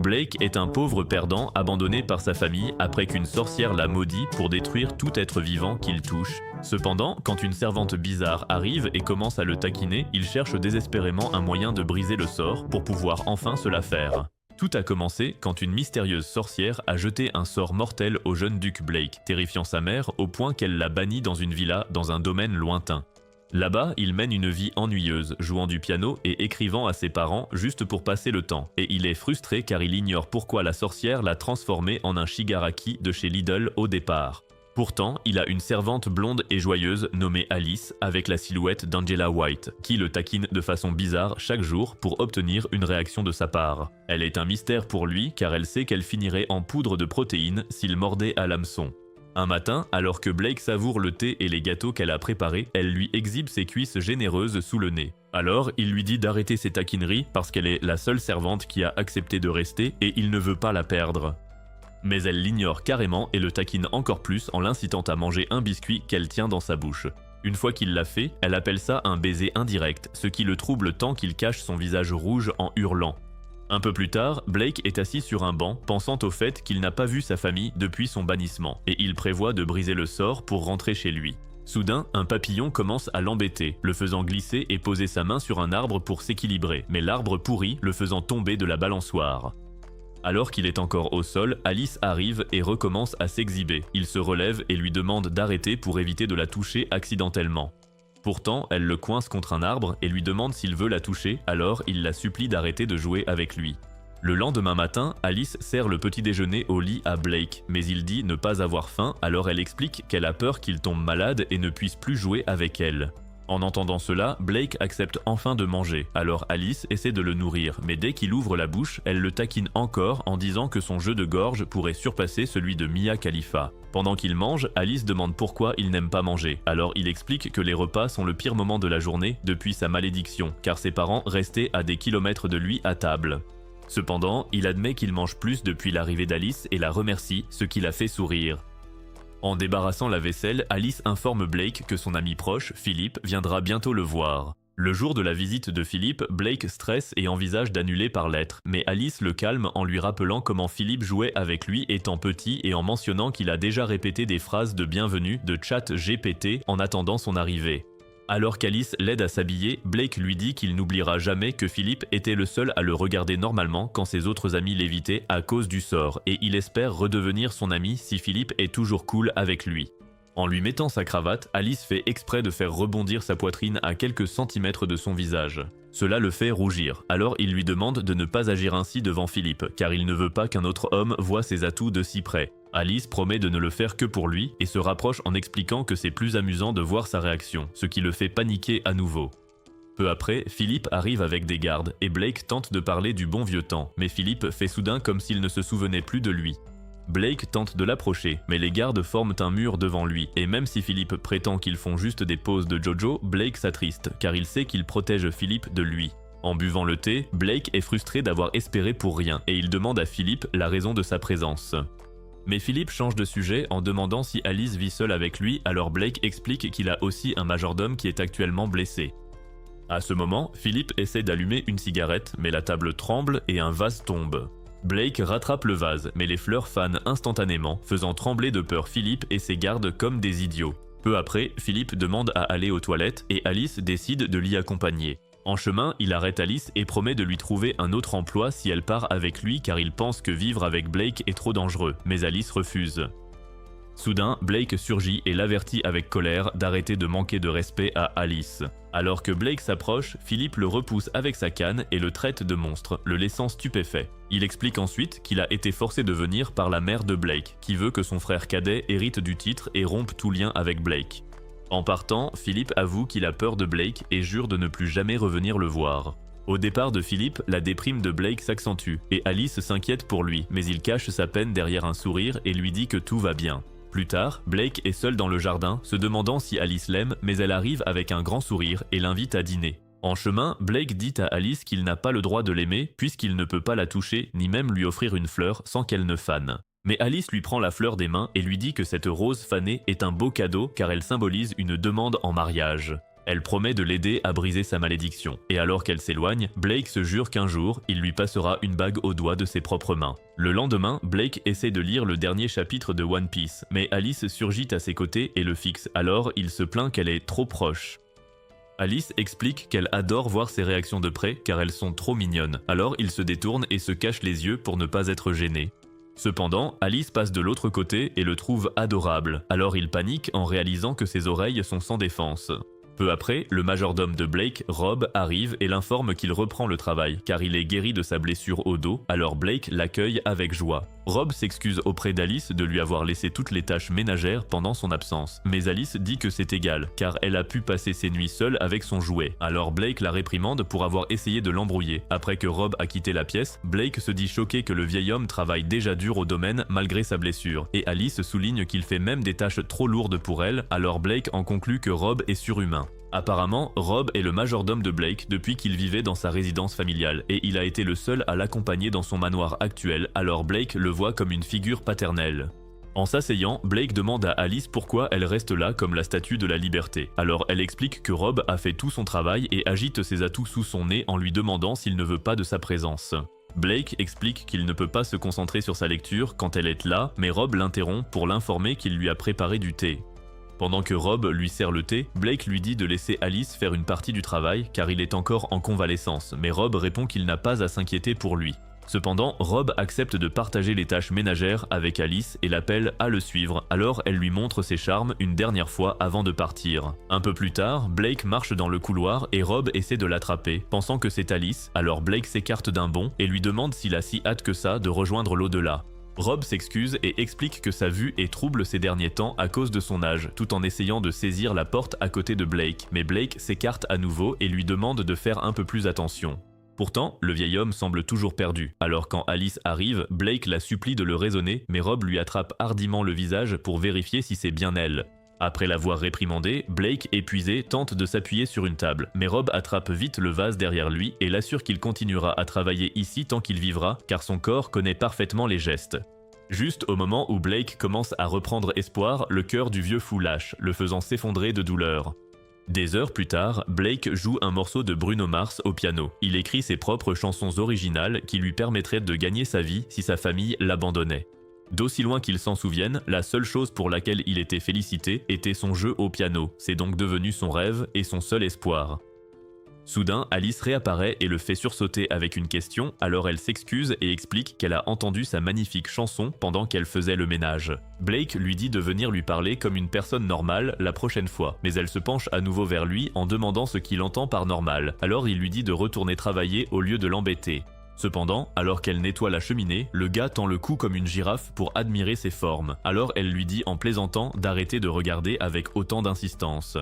Blake est un pauvre perdant abandonné par sa famille après qu'une sorcière l'a maudit pour détruire tout être vivant qu'il touche. Cependant, quand une servante bizarre arrive et commence à le taquiner, il cherche désespérément un moyen de briser le sort pour pouvoir enfin se la faire. Tout a commencé quand une mystérieuse sorcière a jeté un sort mortel au jeune duc Blake, terrifiant sa mère au point qu'elle l'a banni dans une villa dans un domaine lointain. Là-bas, il mène une vie ennuyeuse, jouant du piano et écrivant à ses parents juste pour passer le temps, et il est frustré car il ignore pourquoi la sorcière l'a transformé en un Shigaraki de chez Lidl au départ. Pourtant, il a une servante blonde et joyeuse nommée Alice avec la silhouette d'Angela White, qui le taquine de façon bizarre chaque jour pour obtenir une réaction de sa part. Elle est un mystère pour lui car elle sait qu'elle finirait en poudre de protéines s'il mordait à l'hameçon. Un matin, alors que Blake savoure le thé et les gâteaux qu'elle a préparés, elle lui exhibe ses cuisses généreuses sous le nez. Alors, il lui dit d'arrêter ses taquineries parce qu'elle est la seule servante qui a accepté de rester et il ne veut pas la perdre. Mais elle l'ignore carrément et le taquine encore plus en l'incitant à manger un biscuit qu'elle tient dans sa bouche. Une fois qu'il l'a fait, elle appelle ça un baiser indirect, ce qui le trouble tant qu'il cache son visage rouge en hurlant. Un peu plus tard, Blake est assis sur un banc, pensant au fait qu'il n'a pas vu sa famille depuis son bannissement, et il prévoit de briser le sort pour rentrer chez lui. Soudain, un papillon commence à l'embêter, le faisant glisser et poser sa main sur un arbre pour s'équilibrer, mais l'arbre pourrit, le faisant tomber de la balançoire. Alors qu'il est encore au sol, Alice arrive et recommence à s'exhiber. Il se relève et lui demande d'arrêter pour éviter de la toucher accidentellement. Pourtant, elle le coince contre un arbre et lui demande s'il veut la toucher, alors il la supplie d'arrêter de jouer avec lui. Le lendemain matin, Alice sert le petit déjeuner au lit à Blake, mais il dit ne pas avoir faim, alors elle explique qu'elle a peur qu'il tombe malade et ne puisse plus jouer avec elle. En entendant cela, Blake accepte enfin de manger, alors Alice essaie de le nourrir, mais dès qu'il ouvre la bouche, elle le taquine encore en disant que son jeu de gorge pourrait surpasser celui de Mia Khalifa. Pendant qu'il mange, Alice demande pourquoi il n'aime pas manger, alors il explique que les repas sont le pire moment de la journée depuis sa malédiction, car ses parents restaient à des kilomètres de lui à table. Cependant, il admet qu'il mange plus depuis l'arrivée d'Alice et la remercie, ce qui la fait sourire. En débarrassant la vaisselle, Alice informe Blake que son ami proche, Philippe, viendra bientôt le voir. Le jour de la visite de Philippe, Blake stresse et envisage d'annuler par lettre, mais Alice le calme en lui rappelant comment Philippe jouait avec lui étant petit et en mentionnant qu'il a déjà répété des phrases de bienvenue de ChatGPT en attendant son arrivée. Alors qu'Alice l'aide à s'habiller, Blake lui dit qu'il n'oubliera jamais que Philippe était le seul à le regarder normalement quand ses autres amis l'évitaient à cause du sort, et il espère redevenir son ami si Philippe est toujours cool avec lui. En lui mettant sa cravate, Alice fait exprès de faire rebondir sa poitrine à quelques centimètres de son visage. Cela le fait rougir, alors il lui demande de ne pas agir ainsi devant Philippe, car il ne veut pas qu'un autre homme voie ses atouts de si près. Alice promet de ne le faire que pour lui et se rapproche en expliquant que c'est plus amusant de voir sa réaction, ce qui le fait paniquer à nouveau. Peu après, Philippe arrive avec des gardes et Blake tente de parler du bon vieux temps, mais Philippe fait soudain comme s'il ne se souvenait plus de lui. Blake tente de l'approcher, mais les gardes forment un mur devant lui, et même si Philippe prétend qu'ils font juste des poses de Jojo, Blake s'attriste, car il sait qu'il protège Philippe de lui. En buvant le thé, Blake est frustré d'avoir espéré pour rien, et il demande à Philippe la raison de sa présence. Mais Philippe change de sujet en demandant si Alice vit seule avec lui, alors Blake explique qu'il a aussi un majordome qui est actuellement blessé. À ce moment, Philippe essaie d'allumer une cigarette, mais la table tremble et un vase tombe. Blake rattrape le vase, mais les fleurs fanent instantanément, faisant trembler de peur Philippe et ses gardes comme des idiots. Peu après, Philippe demande à aller aux toilettes et Alice décide de l'y accompagner. En chemin, il arrête Alice et promet de lui trouver un autre emploi si elle part avec lui car il pense que vivre avec Blake est trop dangereux, mais Alice refuse. Soudain, Blake surgit et l'avertit avec colère d'arrêter de manquer de respect à Alice. Alors que Blake s'approche, Philippe le repousse avec sa canne et le traite de monstre, le laissant stupéfait. Il explique ensuite qu'il a été forcé de venir par la mère de Blake, qui veut que son frère cadet hérite du titre et rompe tout lien avec Blake. En partant, Philippe avoue qu'il a peur de Blake et jure de ne plus jamais revenir le voir. Au départ de Philippe, la déprime de Blake s'accentue et Alice s'inquiète pour lui, mais il cache sa peine derrière un sourire et lui dit que tout va bien. Plus tard, Blake est seul dans le jardin, se demandant si Alice l'aime, mais elle arrive avec un grand sourire et l'invite à dîner. En chemin, Blake dit à Alice qu'il n'a pas le droit de l'aimer puisqu'il ne peut pas la toucher ni même lui offrir une fleur sans qu'elle ne fane. Mais Alice lui prend la fleur des mains et lui dit que cette rose fanée est un beau cadeau car elle symbolise une demande en mariage. Elle promet de l'aider à briser sa malédiction. Et alors qu'elle s'éloigne, Blake se jure qu'un jour, il lui passera une bague au doigt de ses propres mains. Le lendemain, Blake essaie de lire le dernier chapitre de One Piece, mais Alice surgit à ses côtés et le fixe. Alors, il se plaint qu'elle est trop proche. Alice explique qu'elle adore voir ses réactions de près car elles sont trop mignonnes. Alors, il se détourne et se cache les yeux pour ne pas être gêné. Cependant, Alice passe de l'autre côté et le trouve adorable. Alors il panique en réalisant que ses oreilles sont sans défense. Peu après, le majordome de Blake, Rob, arrive et l'informe qu'il reprend le travail, car il est guéri de sa blessure au dos, alors Blake l'accueille avec joie. Rob s'excuse auprès d'Alice de lui avoir laissé toutes les tâches ménagères pendant son absence, mais Alice dit que c'est égal, car elle a pu passer ses nuits seule avec son jouet. Alors Blake la réprimande pour avoir essayé de l'embrouiller. Après que Rob a quitté la pièce, Blake se dit choqué que le vieil homme travaille déjà dur au domaine malgré sa blessure, et Alice souligne qu'il fait même des tâches trop lourdes pour elle, alors Blake en conclut que Rob est surhumain. Apparemment, Rob est le majordome de Blake depuis qu'il vivait dans sa résidence familiale et il a été le seul à l'accompagner dans son manoir actuel, alors Blake le voit comme une figure paternelle. En s'asseyant, Blake demande à Alice pourquoi elle reste là comme la statue de la liberté. Alors elle explique que Rob a fait tout son travail et agite ses atouts sous son nez en lui demandant s'il ne veut pas de sa présence. Blake explique qu'il ne peut pas se concentrer sur sa lecture quand elle est là, mais Rob l'interrompt pour l'informer qu'il lui a préparé du thé. Pendant que Rob lui sert le thé, Blake lui dit de laisser Alice faire une partie du travail car il est encore en convalescence, mais Rob répond qu'il n'a pas à s'inquiéter pour lui. Cependant, Rob accepte de partager les tâches ménagères avec Alice et l'appelle à le suivre, alors elle lui montre ses charmes une dernière fois avant de partir. Un peu plus tard, Blake marche dans le couloir et Rob essaie de l'attraper, pensant que c'est Alice, alors Blake s'écarte d'un bond et lui demande s'il a si hâte que ça de rejoindre l'au-delà. Rob s'excuse et explique que sa vue est trouble ces derniers temps à cause de son âge, tout en essayant de saisir la porte à côté de Blake, mais Blake s'écarte à nouveau et lui demande de faire un peu plus attention. Pourtant, le vieil homme semble toujours perdu, alors quand Alice arrive, Blake la supplie de le raisonner, mais Rob lui attrape hardiment le visage pour vérifier si c'est bien elle. Après l'avoir réprimandé, Blake, épuisé, tente de s'appuyer sur une table, mais Rob attrape vite le vase derrière lui et l'assure qu'il continuera à travailler ici tant qu'il vivra, car son corps connaît parfaitement les gestes. Juste au moment où Blake commence à reprendre espoir, le cœur du vieux fou lâche, le faisant s'effondrer de douleur. Des heures plus tard, Blake joue un morceau de Bruno Mars au piano. Il écrit ses propres chansons originales qui lui permettraient de gagner sa vie si sa famille l'abandonnait. D'aussi loin qu'il s'en souvienne, la seule chose pour laquelle il était félicité était son jeu au piano. C'est donc devenu son rêve et son seul espoir. Soudain, Alice réapparaît et le fait sursauter avec une question, alors elle s'excuse et explique qu'elle a entendu sa magnifique chanson pendant qu'elle faisait le ménage. Blake lui dit de venir lui parler comme une personne normale la prochaine fois, mais elle se penche à nouveau vers lui en demandant ce qu'il entend par normal, alors il lui dit de retourner travailler au lieu de l'embêter. Cependant, alors qu'elle nettoie la cheminée, le gars tend le cou comme une girafe pour admirer ses formes, alors elle lui dit en plaisantant d'arrêter de regarder avec autant d'insistance.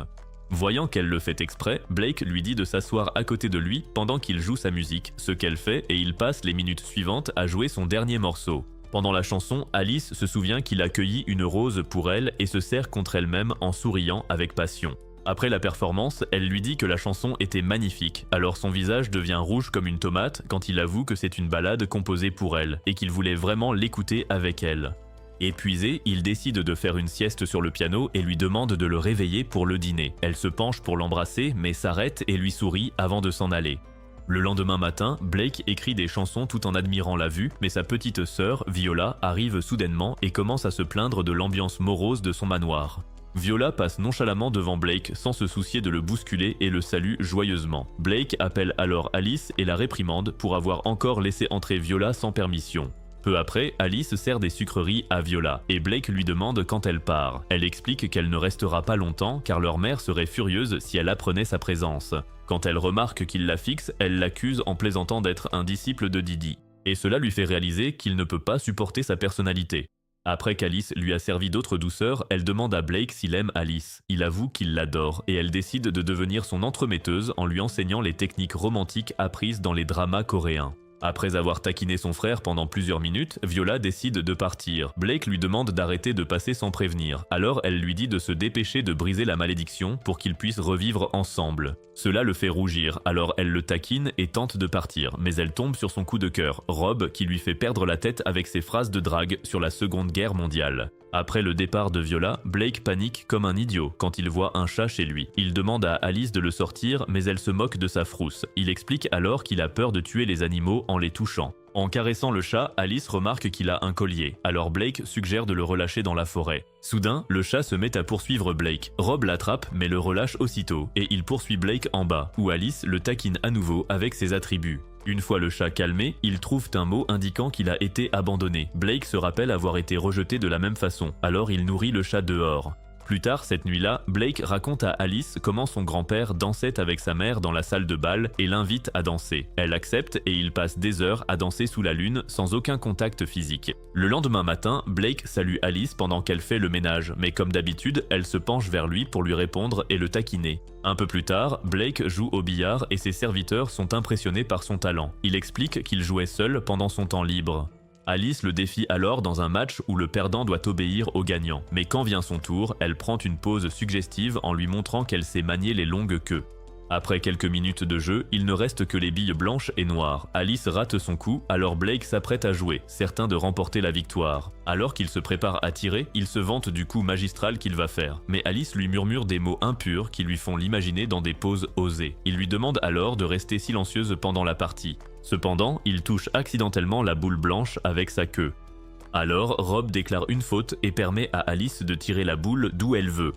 Voyant qu'elle le fait exprès, Blake lui dit de s'asseoir à côté de lui pendant qu'il joue sa musique, ce qu'elle fait et il passe les minutes suivantes à jouer son dernier morceau. Pendant la chanson, Alice se souvient qu'il a cueilli une rose pour elle et se serre contre elle-même en souriant avec passion. Après la performance, elle lui dit que la chanson était magnifique, alors son visage devient rouge comme une tomate quand il avoue que c'est une ballade composée pour elle, et qu'il voulait vraiment l'écouter avec elle. Épuisé, il décide de faire une sieste sur le piano et lui demande de le réveiller pour le dîner. Elle se penche pour l'embrasser, mais s'arrête et lui sourit avant de s'en aller. Le lendemain matin, Blake écrit des chansons tout en admirant la vue, mais sa petite sœur, Viola, arrive soudainement et commence à se plaindre de l'ambiance morose de son manoir. Viola passe nonchalamment devant Blake sans se soucier de le bousculer et le salue joyeusement. Blake appelle alors Alice et la réprimande pour avoir encore laissé entrer Viola sans permission. Peu après, Alice sert des sucreries à Viola et Blake lui demande quand elle part. Elle explique qu'elle ne restera pas longtemps car leur mère serait furieuse si elle apprenait sa présence. Quand elle remarque qu'il la fixe, elle l'accuse en plaisantant d'être un disciple de Didi. Et cela lui fait réaliser qu'il ne peut pas supporter sa personnalité. Après qu'Alice lui a servi d'autres douceurs, elle demande à Blake s'il aime Alice. Il avoue qu'il l'adore et elle décide de devenir son entremetteuse en lui enseignant les techniques romantiques apprises dans les dramas coréens. Après avoir taquiné son frère pendant plusieurs minutes, Viola décide de partir. Blake lui demande d'arrêter de passer sans prévenir. Alors elle lui dit de se dépêcher de briser la malédiction pour qu'ils puissent revivre ensemble. Cela le fait rougir, alors elle le taquine et tente de partir, mais elle tombe sur son coup de cœur, Rob, qui lui fait perdre la tête avec ses phrases de drague sur la Seconde Guerre mondiale. Après le départ de Viola, Blake panique comme un idiot quand il voit un chat chez lui. Il demande à Alice de le sortir, mais elle se moque de sa frousse. Il explique alors qu'il a peur de tuer les animaux en les touchant. En caressant le chat, Alice remarque qu'il a un collier, alors Blake suggère de le relâcher dans la forêt. Soudain, le chat se met à poursuivre Blake. Rob l'attrape mais le relâche aussitôt, et il poursuit Blake en bas, où Alice le taquine à nouveau avec ses attributs. Une fois le chat calmé, ils trouvent un mot indiquant qu'il a été abandonné. Blake se rappelle avoir été rejeté de la même façon, alors il nourrit le chat dehors. Plus tard cette nuit-là, Blake raconte à Alice comment son grand-père dansait avec sa mère dans la salle de bal et l'invite à danser. Elle accepte et ils passent des heures à danser sous la lune sans aucun contact physique. Le lendemain matin, Blake salue Alice pendant qu'elle fait le ménage, mais comme d'habitude, elle se penche vers lui pour lui répondre et le taquiner. Un peu plus tard, Blake joue au billard et ses serviteurs sont impressionnés par son talent. Il explique qu'il jouait seul pendant son temps libre. Alice le défie alors dans un match où le perdant doit obéir au gagnant. Mais quand vient son tour, elle prend une pose suggestive en lui montrant qu'elle sait manier les longues queues. Après quelques minutes de jeu, il ne reste que les billes blanches et noires. Alice rate son coup, alors Blake s'apprête à jouer, certain de remporter la victoire. Alors qu'il se prépare à tirer, il se vante du coup magistral qu'il va faire. Mais Alice lui murmure des mots impurs qui lui font l'imaginer dans des poses osées. Il lui demande alors de rester silencieuse pendant la partie. Cependant, il touche accidentellement la boule blanche avec sa queue. Alors, Rob déclare une faute et permet à Alice de tirer la boule d'où elle veut.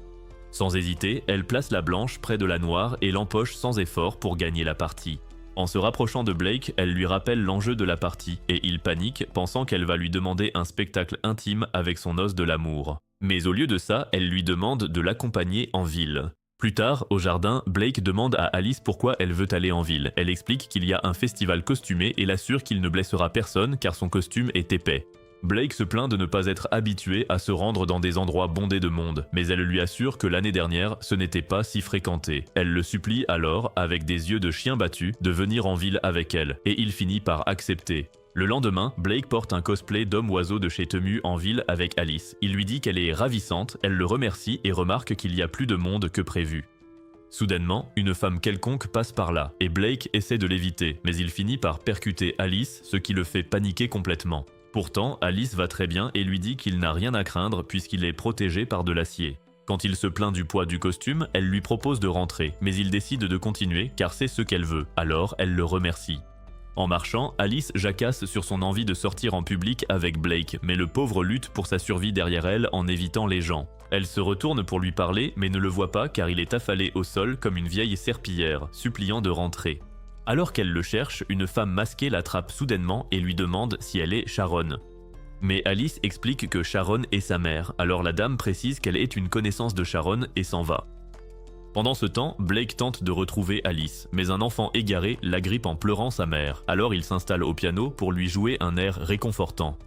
Sans hésiter, elle place la blanche près de la noire et l'empoche sans effort pour gagner la partie. En se rapprochant de Blake, elle lui rappelle l'enjeu de la partie et il panique, pensant qu'elle va lui demander un spectacle intime avec son os de l'amour. Mais au lieu de ça, elle lui demande de l'accompagner en ville. Plus tard, au jardin, Blake demande à Alice pourquoi elle veut aller en ville. Elle explique qu'il y a un festival costumé et l'assure qu'il ne blessera personne car son costume est épais. Blake se plaint de ne pas être habitué à se rendre dans des endroits bondés de monde, mais elle lui assure que l'année dernière, ce n'était pas si fréquenté. Elle le supplie alors, avec des yeux de chien battu, de venir en ville avec elle, et il finit par accepter. Le lendemain, Blake porte un cosplay d'homme-oiseau de chez Temu en ville avec Alice. Il lui dit qu'elle est ravissante, elle le remercie et remarque qu'il y a plus de monde que prévu. Soudainement, une femme quelconque passe par là, et Blake essaie de l'éviter, mais il finit par percuter Alice, ce qui le fait paniquer complètement. Pourtant, Alice va très bien et lui dit qu'il n'a rien à craindre puisqu'il est protégé par de l'acier. Quand il se plaint du poids du costume, elle lui propose de rentrer, mais il décide de continuer car c'est ce qu'elle veut, alors elle le remercie. En marchant, Alice jacasse sur son envie de sortir en public avec Blake, mais le pauvre lutte pour sa survie derrière elle en évitant les gens. Elle se retourne pour lui parler, mais ne le voit pas car il est affalé au sol comme une vieille serpillière, suppliant de rentrer. Alors qu'elle le cherche, une femme masquée l'attrape soudainement et lui demande si elle est Sharon. Mais Alice explique que Sharon est sa mère, alors la dame précise qu'elle est une connaissance de Sharon et s'en va. Pendant ce temps, Blake tente de retrouver Alice, mais un enfant égaré l'agrippe en pleurant sa mère. Alors il s'installe au piano pour lui jouer un air réconfortant.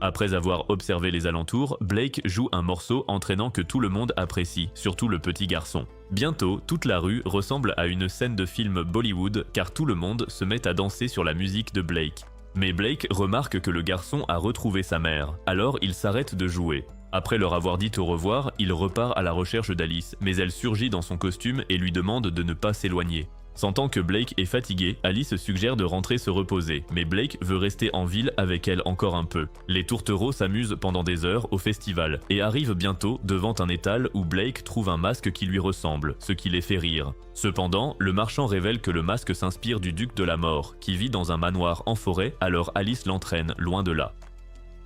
Après avoir observé les alentours, Blake joue un morceau entraînant que tout le monde apprécie, surtout le petit garçon. Bientôt, toute la rue ressemble à une scène de film Bollywood car tout le monde se met à danser sur la musique de Blake. Mais Blake remarque que le garçon a retrouvé sa mère, alors il s'arrête de jouer. Après leur avoir dit au revoir, il repart à la recherche d'Alice, mais elle surgit dans son costume et lui demande de ne pas s'éloigner. Sentant que Blake est fatigué, Alice suggère de rentrer se reposer, mais Blake veut rester en ville avec elle encore un peu. Les tourtereaux s'amusent pendant des heures au festival, et arrivent bientôt devant un étal où Blake trouve un masque qui lui ressemble, ce qui les fait rire. Cependant, le marchand révèle que le masque s'inspire du duc de la mort, qui vit dans un manoir en forêt, alors Alice l'entraîne loin de là.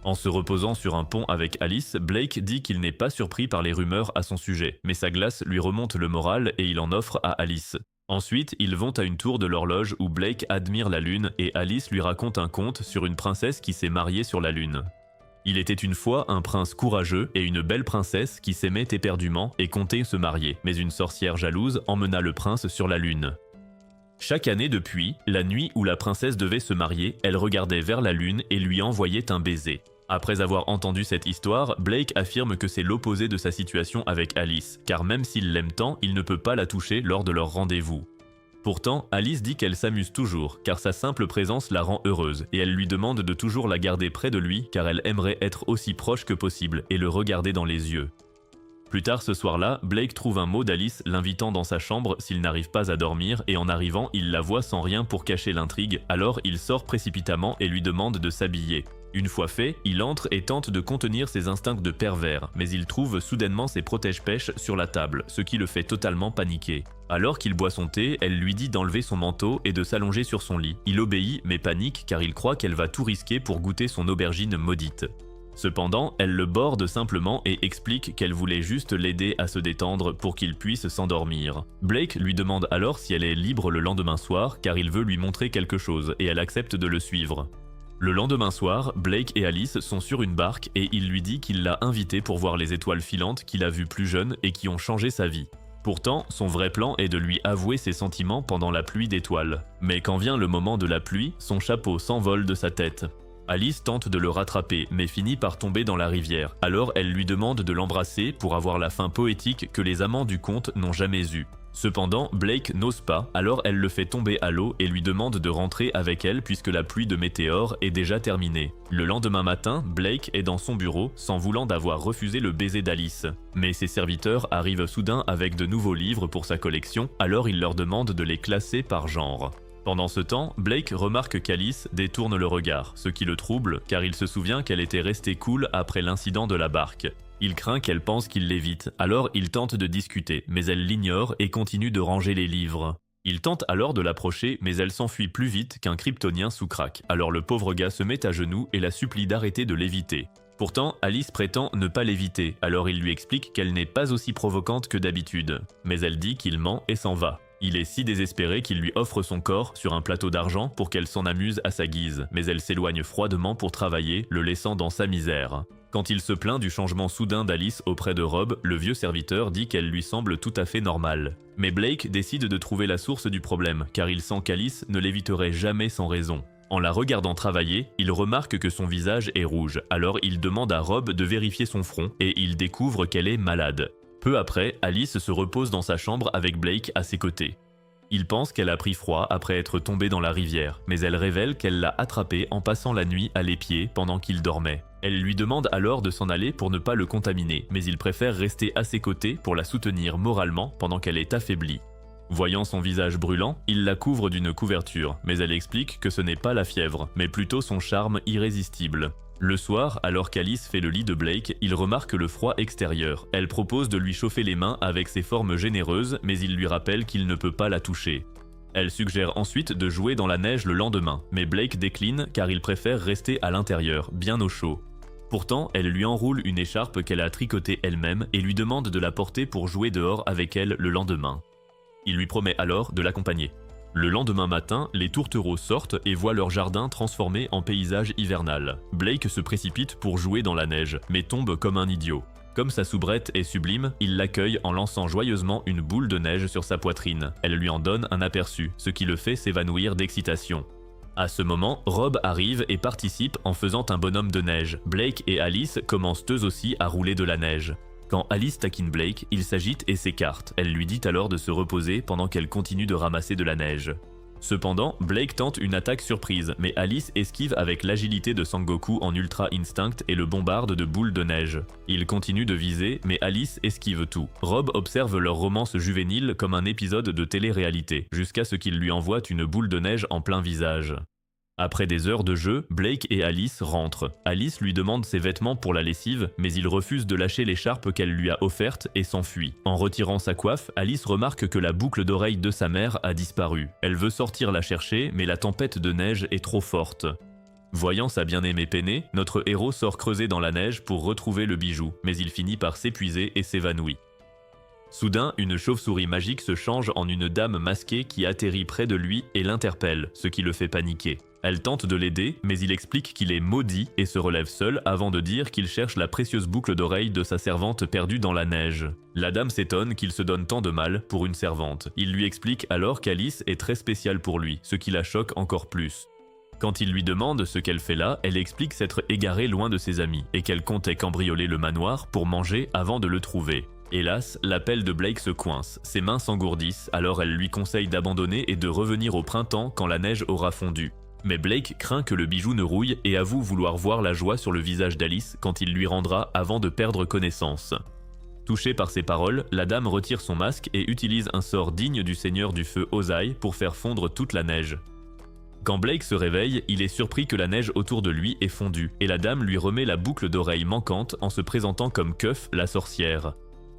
En se reposant sur un pont avec Alice, Blake dit qu'il n'est pas surpris par les rumeurs à son sujet, mais sa glace lui remonte le moral et il en offre à Alice. Ensuite, ils vont à une tour de l'horloge où Blake admire la lune et Alice lui raconte un conte sur une princesse qui s'est mariée sur la lune. Il était une fois un prince courageux et une belle princesse qui s'aimaient éperdument et comptaient se marier, mais une sorcière jalouse emmena le prince sur la lune. Chaque année depuis, la nuit où la princesse devait se marier, elle regardait vers la lune et lui envoyait un baiser. Après avoir entendu cette histoire, Blake affirme que c'est l'opposé de sa situation avec Alice, car même s'il l'aime tant, il ne peut pas la toucher lors de leur rendez-vous. Pourtant, Alice dit qu'elle s'amuse toujours, car sa simple présence la rend heureuse, et elle lui demande de toujours la garder près de lui, car elle aimerait être aussi proche que possible et le regarder dans les yeux. Plus tard ce soir-là, Blake trouve un mot d'Alice l'invitant dans sa chambre s'il n'arrive pas à dormir, et en arrivant, il la voit sans rien pour cacher l'intrigue, alors il sort précipitamment et lui demande de s'habiller. Une fois fait, il entre et tente de contenir ses instincts de pervers, mais il trouve soudainement ses protège-pêches sur la table, ce qui le fait totalement paniquer. Alors qu'il boit son thé, elle lui dit d'enlever son manteau et de s'allonger sur son lit. Il obéit, mais panique car il croit qu'elle va tout risquer pour goûter son aubergine maudite. Cependant, elle le borde simplement et explique qu'elle voulait juste l'aider à se détendre pour qu'il puisse s'endormir. Blake lui demande alors si elle est libre le lendemain soir car il veut lui montrer quelque chose et elle accepte de le suivre. Le lendemain soir, Blake et Alice sont sur une barque et il lui dit qu'il l'a invitée pour voir les étoiles filantes qu'il a vues plus jeune et qui ont changé sa vie. Pourtant, son vrai plan est de lui avouer ses sentiments pendant la pluie d'étoiles. Mais quand vient le moment de la pluie, son chapeau s'envole de sa tête. Alice tente de le rattraper, mais finit par tomber dans la rivière. Alors elle lui demande de l'embrasser pour avoir la fin poétique que les amants du conte n'ont jamais eue. Cependant, Blake n'ose pas, alors elle le fait tomber à l'eau et lui demande de rentrer avec elle puisque la pluie de météores est déjà terminée. Le lendemain matin, Blake est dans son bureau, s'en voulant d'avoir refusé le baiser d'Alice. Mais ses serviteurs arrivent soudain avec de nouveaux livres pour sa collection, alors il leur demande de les classer par genre. Pendant ce temps, Blake remarque qu'Alice détourne le regard, ce qui le trouble car il se souvient qu'elle était restée cool après l'incident de la barque. Il craint qu'elle pense qu'il l'évite, alors il tente de discuter, mais elle l'ignore et continue de ranger les livres. Il tente alors de l'approcher, mais elle s'enfuit plus vite qu'un kryptonien sous crack, alors le pauvre gars se met à genoux et la supplie d'arrêter de l'éviter. Pourtant, Alice prétend ne pas l'éviter, alors il lui explique qu'elle n'est pas aussi provocante que d'habitude. Mais elle dit qu'il ment et s'en va. Il est si désespéré qu'il lui offre son corps sur un plateau d'argent pour qu'elle s'en amuse à sa guise, mais elle s'éloigne froidement pour travailler, le laissant dans sa misère. Quand il se plaint du changement soudain d'Alice auprès de Rob, le vieux serviteur dit qu'elle lui semble tout à fait normale. Mais Blake décide de trouver la source du problème, car il sent qu'Alice ne l'éviterait jamais sans raison. En la regardant travailler, il remarque que son visage est rouge, alors il demande à Rob de vérifier son front, et il découvre qu'elle est malade. Peu après, Alice se repose dans sa chambre avec Blake à ses côtés. Il pense qu'elle a pris froid après être tombée dans la rivière, mais elle révèle qu'elle l'a attrapé en passant la nuit à l'épier pendant qu'il dormait. Elle lui demande alors de s'en aller pour ne pas le contaminer, mais il préfère rester à ses côtés pour la soutenir moralement pendant qu'elle est affaiblie. Voyant son visage brûlant, il la couvre d'une couverture, mais elle explique que ce n'est pas la fièvre, mais plutôt son charme irrésistible. Le soir, alors qu'Alice fait le lit de Blake, il remarque le froid extérieur. Elle propose de lui chauffer les mains avec ses formes généreuses, mais il lui rappelle qu'il ne peut pas la toucher. Elle suggère ensuite de jouer dans la neige le lendemain, mais Blake décline car il préfère rester à l'intérieur, bien au chaud. Pourtant, elle lui enroule une écharpe qu'elle a tricotée elle-même et lui demande de la porter pour jouer dehors avec elle le lendemain. Il lui promet alors de l'accompagner. Le lendemain matin, les tourtereaux sortent et voient leur jardin transformé en paysage hivernal. Blake se précipite pour jouer dans la neige, mais tombe comme un idiot. Comme sa soubrette est sublime, il l'accueille en lançant joyeusement une boule de neige sur sa poitrine. Elle lui en donne un aperçu, ce qui le fait s'évanouir d'excitation. À ce moment, Rob arrive et participe en faisant un bonhomme de neige. Blake et Alice commencent eux aussi à rouler de la neige. Quand Alice taquine Blake, il s'agite et s'écarte. Elle lui dit alors de se reposer pendant qu'elle continue de ramasser de la neige. Cependant, Blake tente une attaque surprise, mais Alice esquive avec l'agilité de Sangoku en Ultra Instinct et le bombarde de boules de neige. Il continue de viser, mais Alice esquive tout. Rob observe leur romance juvénile comme un épisode de télé-réalité, jusqu'à ce qu'il lui envoie une boule de neige en plein visage. Après des heures de jeu, Blake et Alice rentrent. Alice lui demande ses vêtements pour la lessive, mais il refuse de lâcher l'écharpe qu'elle lui a offerte et s'enfuit. En retirant sa coiffe, Alice remarque que la boucle d'oreille de sa mère a disparu. Elle veut sortir la chercher, mais la tempête de neige est trop forte. Voyant sa bien-aimée peiner, notre héros sort creuser dans la neige pour retrouver le bijou, mais il finit par s'épuiser et s'évanouit. Soudain, une chauve-souris magique se change en une dame masquée qui atterrit près de lui et l'interpelle, ce qui le fait paniquer. Elle tente de l'aider, mais il explique qu'il est maudit et se relève seul avant de dire qu'il cherche la précieuse boucle d'oreille de sa servante perdue dans la neige. La dame s'étonne qu'il se donne tant de mal pour une servante. Il lui explique alors qu'Alice est très spéciale pour lui, ce qui la choque encore plus. Quand il lui demande ce qu'elle fait là, elle explique s'être égarée loin de ses amis et qu'elle comptait cambrioler le manoir pour manger avant de le trouver. Hélas, l'appel de Blake se coince, ses mains s'engourdissent, alors elle lui conseille d'abandonner et de revenir au printemps quand la neige aura fondu. Mais Blake craint que le bijou ne rouille et avoue vouloir voir la joie sur le visage d'Alice quand il lui rendra avant de perdre connaissance. Touchée par ces paroles, la dame retire son masque et utilise un sort digne du seigneur du feu Ozai pour faire fondre toute la neige. Quand Blake se réveille, il est surpris que la neige autour de lui est fondue, et la dame lui remet la boucle d'oreille manquante en se présentant comme Cuff, la sorcière.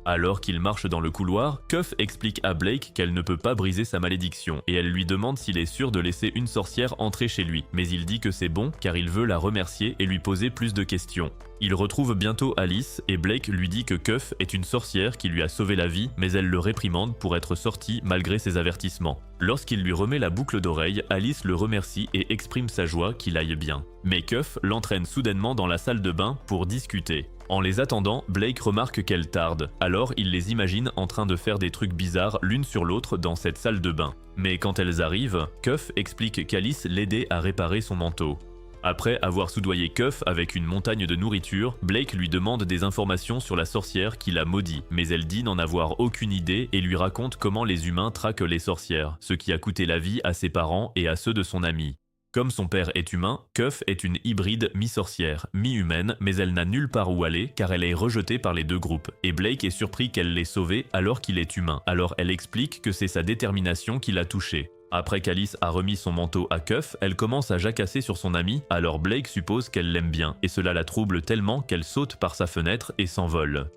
Alors qu'il marche dans le couloir, Cuff explique à Blake qu'elle ne peut pas briser sa malédiction, et elle lui demande s'il est sûr de laisser une sorcière entrer chez lui, mais il dit que c'est bon car il veut la remercier et lui poser plus de questions. Il retrouve bientôt Alice, et Blake lui dit que Cuff est une sorcière qui lui a sauvé la vie, mais elle le réprimande pour être sortie malgré ses avertissements. Lorsqu'il lui remet la boucle d'oreille, Alice le remercie et exprime sa joie qu'il aille bien. Mais Cuff l'entraîne soudainement dans la salle de bain pour discuter. En les attendant, Blake remarque qu'elle tarde, alors il les imagine en train de faire des trucs bizarres l'une sur l'autre dans cette salle de bain. Mais quand elles arrivent, Cuff explique qu'Alice l'aidait à réparer son manteau. Après avoir soudoyé Cuff avec une montagne de nourriture, Blake lui demande des informations sur la sorcière qui l'a maudit, mais elle dit n'en avoir aucune idée et lui raconte comment les humains traquent les sorcières, ce qui a coûté la vie à ses parents et à ceux de son ami. Comme son père est humain, Cuff est une hybride mi-sorcière, mi-humaine, mais elle n'a nulle part où aller car elle est rejetée par les deux groupes, et Blake est surpris qu'elle l'ait sauvée alors qu'il est humain, alors elle explique que c'est sa détermination qui l'a touché. Après qu'Alice a remis son manteau à Cuff, elle commence à jacasser sur son ami, alors Blake suppose qu'elle l'aime bien, et cela la trouble tellement qu'elle saute par sa fenêtre et s'envole.